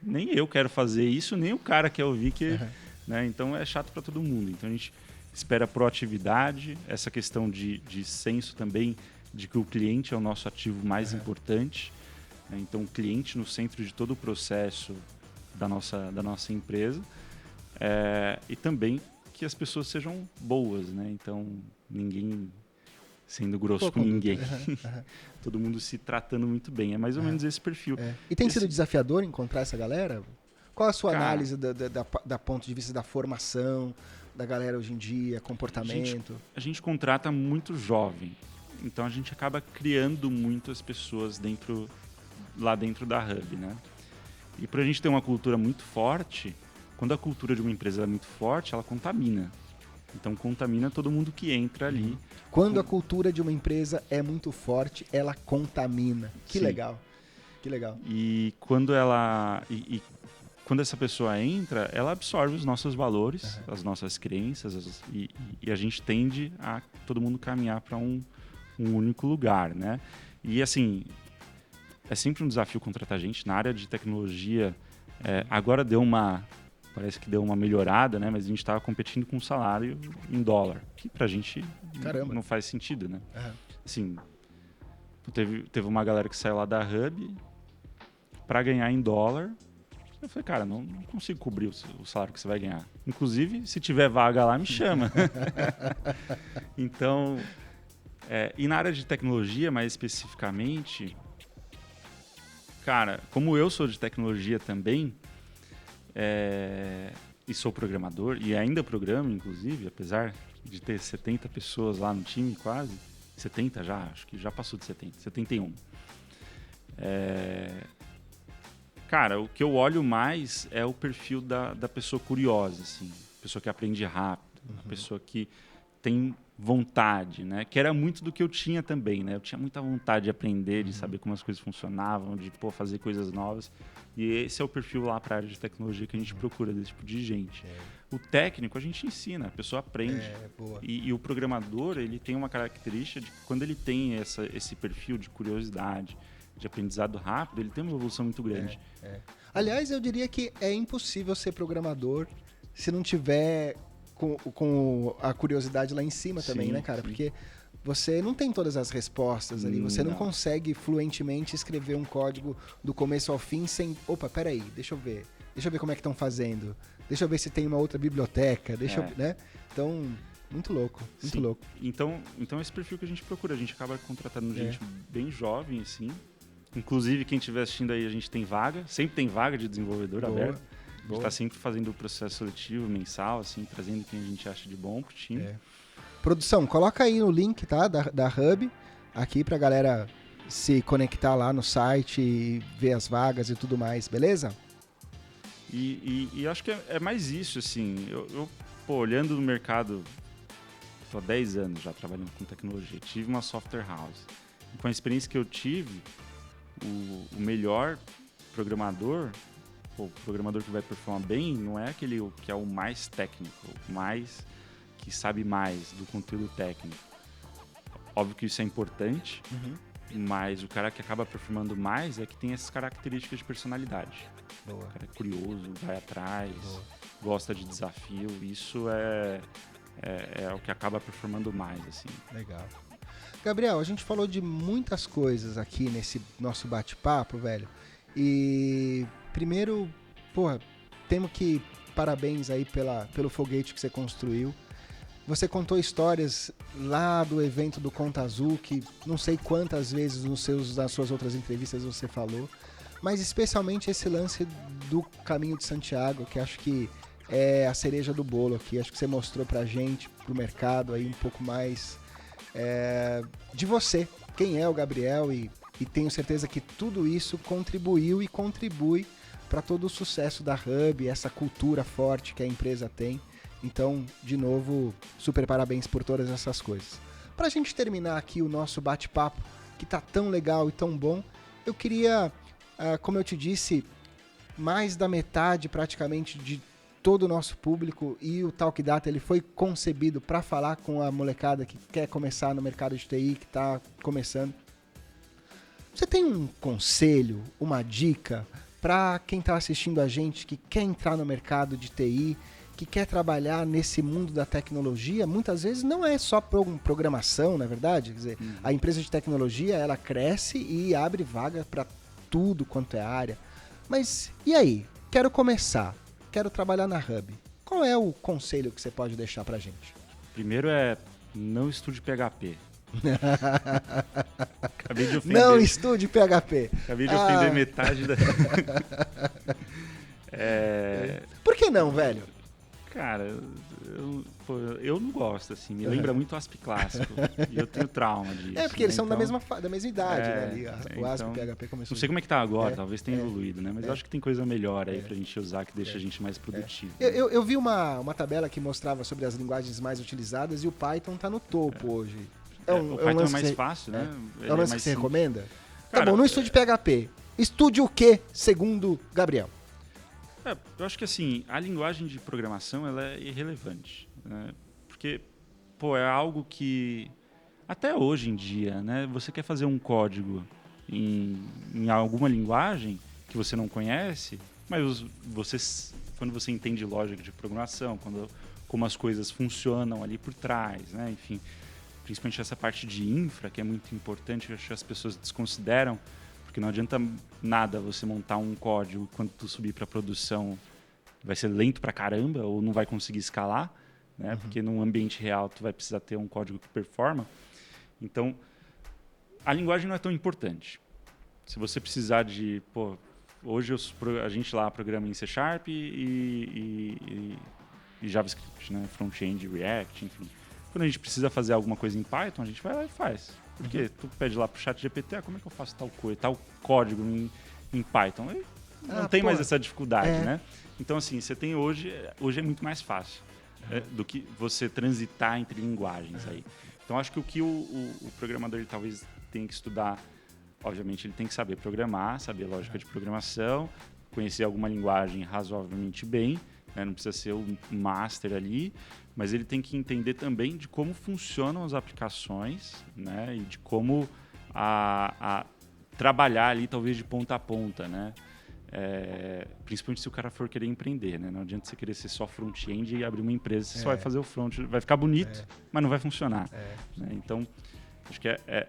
Nem eu quero fazer isso, nem o cara quer ouvir que... Né? Então, é chato para todo mundo. Então, a gente espera proatividade, essa questão de senso também, de que o cliente é o nosso ativo mais importante. Né? Então, o cliente no centro de todo o processo da nossa empresa. E também que as pessoas sejam boas, né? Então, ninguém sendo grosso com ninguém. Todo mundo se tratando muito bem. É mais ou menos esse perfil. E tem sido desafiador encontrar essa galera? Qual a sua análise da ponto de vista da formação da galera hoje em dia, comportamento? A gente contrata muito jovem. Então, a gente acaba criando muitas pessoas lá dentro da Hub, né? E para a gente ter uma cultura muito forte, quando a cultura de uma empresa é muito forte, ela contamina. Então, contamina todo mundo que entra ali. Quando a cultura de uma empresa é muito forte, ela contamina. Que legal. Que legal. E quando quando essa pessoa entra, ela absorve os nossos valores, as nossas crenças, e a gente tende a todo mundo caminhar para um único lugar, né? E assim, é sempre um desafio contratar gente na área de tecnologia. Agora parece que deu uma melhorada, né? Mas a gente estava competindo com um salário em dólar, que pra gente não faz sentido, né? Assim, teve uma galera que saiu lá da Hub para ganhar em dólar. Eu falei, cara, não consigo cobrir o salário que você vai ganhar. Inclusive, se tiver vaga lá, me chama. Então, e na área de tecnologia, mais especificamente, cara, como eu sou de tecnologia também, e sou programador, e ainda programo, inclusive, apesar de ter 70 pessoas lá no time, quase, 70 já, acho que já passou de 70, 71. Cara, o que eu olho mais é o perfil da pessoa curiosa, assim. Pessoa que aprende rápido, a pessoa que tem vontade, né? Que era muito do que eu tinha também, né? Eu tinha muita vontade de aprender, de saber como as coisas funcionavam, de fazer coisas novas. E esse é o perfil lá para a área de tecnologia que a gente procura, desse tipo de gente. O técnico a gente ensina, a pessoa aprende. Boa. E o programador, ele tem uma característica de que quando ele tem esse perfil de curiosidade, de aprendizado rápido, ele tem uma evolução muito grande. Aliás, eu diria que é impossível ser programador se não tiver com a curiosidade lá em cima também, Sim, né, cara? sim. Porque você não tem todas as respostas ali, você não consegue fluentemente escrever um código do começo ao fim sem... Opa, peraí, deixa eu ver como é que estão fazendo, deixa eu ver se tem uma outra biblioteca, né? Então, muito louco, muito Sim. louco. Então esse perfil que a gente procura, a gente acaba contratando gente bem jovem, assim. Inclusive, quem estiver assistindo aí, a gente tem vaga, sempre tem vaga de desenvolvedor aberto. A gente está sempre fazendo o processo seletivo mensal, assim, trazendo quem a gente acha de bom pro time. Produção, coloca aí no link, tá? Da Hub, aqui pra galera se conectar lá no site e ver as vagas e tudo mais, beleza? E acho que é mais isso, assim. Eu olhando no mercado, estou há 10 anos já trabalhando com tecnologia, tive uma software house. E com a experiência que eu tive, o melhor programador, o programador que vai performar bem, não é aquele que é o mais técnico, o mais que sabe mais do conteúdo técnico. Óbvio que isso é importante, mas o cara que acaba performando mais é que tem essas características de personalidade. Boa. O cara é curioso, vai atrás, gosta de desafio. Isso é o que acaba performando mais, assim. Legal. Gabriel, a gente falou de muitas coisas aqui nesse nosso bate-papo, velho. E primeiro, temos que parabéns aí pelo foguete que você construiu. Você contou histórias lá do evento do Conta Azul, que não sei quantas vezes nas suas outras entrevistas você falou, mas especialmente esse lance do Caminho de Santiago, que acho que é a cereja do bolo aqui. Acho que você mostrou pra gente, pro mercado aí um pouco mais de você, quem é o Gabriel, e tenho certeza que tudo isso contribuiu e contribui para todo o sucesso da Hub, essa cultura forte que a empresa tem. Então, de novo, super parabéns por todas essas coisas. Para a gente terminar aqui o nosso bate-papo, que tá tão legal e tão bom, eu queria, como eu te disse, mais da metade praticamente de todo o nosso público, e o Talk Data ele foi concebido para falar com a molecada que quer começar no mercado de TI, que está começando. Você tem um conselho, uma dica para quem está assistindo a gente, que quer entrar no mercado de TI, que quer trabalhar nesse mundo da tecnologia? Muitas vezes não é só programação, na verdade. Quer dizer, a empresa de tecnologia ela cresce e abre vaga para tudo quanto é área. Mas e aí? Quero começar. Quero trabalhar na Hub. Qual é o conselho que você pode deixar pra gente? Primeiro não estude PHP. Acabei de ofender. Não estude PHP. Acabei de ofender metade da... Por que não, velho? Cara, eu não gosto, assim. Me lembra muito o ASP clássico. E eu tenho trauma disso. Porque eles são da então, mesma idade, né? Ali, o ASP e o PHP começou. Não sei como é que tá agora, talvez tenha evoluído, né? Mas eu acho que tem coisa melhor aí pra gente usar, que deixa a gente mais produtivo. Eu vi uma tabela que mostrava sobre as linguagens mais utilizadas e o Python tá no topo hoje. O Python é mais fácil, né? É um lance que você recomenda? Cara, tá bom, não estude PHP. Estude o que, segundo Gabriel? Eu acho que assim, a linguagem de programação ela é irrelevante, né? Porque, é algo que até hoje em dia, né? Você quer fazer um código em alguma linguagem que você não conhece, mas quando você entende lógica de programação, como as coisas funcionam ali por trás, né? Enfim, principalmente essa parte de infra, que é muito importante, eu acho que as pessoas desconsideram. Porque não adianta nada você montar um código e quando tu subir para produção vai ser lento pra caramba ou não vai conseguir escalar, né? Porque num ambiente real tu vai precisar ter um código que performa. Então, a linguagem não é tão importante. Se você precisar de... hoje a gente lá programa em C# e JavaScript, né? Front-end, React, enfim. Quando a gente precisa fazer alguma coisa em Python, a gente vai lá e faz. Porque tu pede lá pro chat GPT, como é que eu faço tal coisa, tal código em Python? Aí não tem mais essa dificuldade, né? Então, assim, você tem hoje é muito mais fácil do que você transitar entre linguagens aí. Então, acho que o que o programador ele talvez tenha que estudar, obviamente, ele tem que saber programar, saber lógica de programação, conhecer alguma linguagem razoavelmente bem, né? Não precisa ser um master ali, mas ele tem que entender também de como funcionam as aplicações, né? E de como trabalhar ali, talvez de ponta a ponta, né? Principalmente se o cara for querer empreender, né? Não adianta você querer ser só front-end e abrir uma empresa, você só vai fazer o front, vai ficar bonito, mas não vai funcionar. Né? Então, acho que é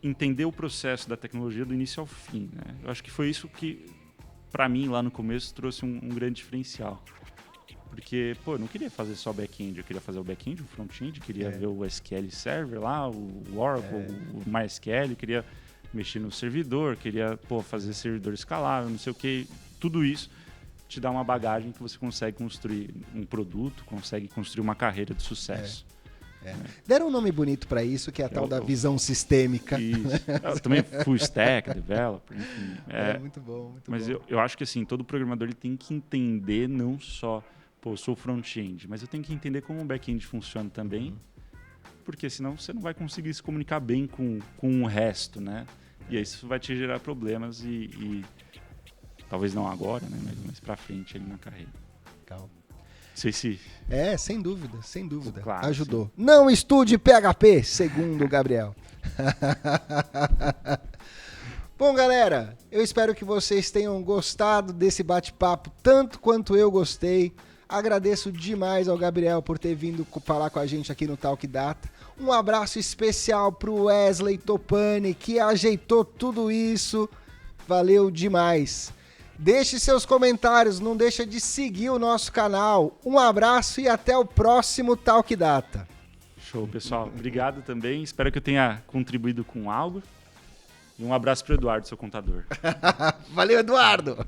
entender o processo da tecnologia do início ao fim. Né? Eu acho que foi isso que, para mim, lá no começo, trouxe um grande diferencial. Porque, eu não queria fazer só back-end, eu queria fazer o back-end, o front-end, queria ver o SQL Server lá, o Oracle, o MySQL, queria mexer no servidor, queria fazer servidor escalável, não sei o que. Tudo isso te dá uma bagagem que você consegue construir um produto, consegue construir uma carreira de sucesso. Deram um nome bonito para isso, que é a tal da visão sistêmica. Isso. Eu também full stack, developer, enfim. Muito bom, muito mas bom. Eu acho que assim, todo programador ele tem que entender não só, eu sou front-end, mas eu tenho que entender como o back-end funciona também, porque senão você não vai conseguir se comunicar bem com o resto, né? E aí isso vai te gerar problemas e talvez não agora, né? Mas para frente ali na carreira. Legal. Sei se... sem dúvida, sem dúvida. Claro, ajudou. Sim. Não estude PHP, segundo o Gabriel. Bom, galera, eu espero que vocês tenham gostado desse bate-papo tanto quanto eu gostei. Agradeço demais ao Gabriel por ter vindo falar com a gente aqui no Talk Data. Um abraço especial para o Wesley Topani, que ajeitou tudo isso. Valeu demais. Deixe seus comentários, não deixa de seguir o nosso canal. Um abraço e até o próximo Talk Data. Show, pessoal. Obrigado também. Espero que eu tenha contribuído com algo. E um abraço para o Eduardo, seu contador. Valeu, Eduardo!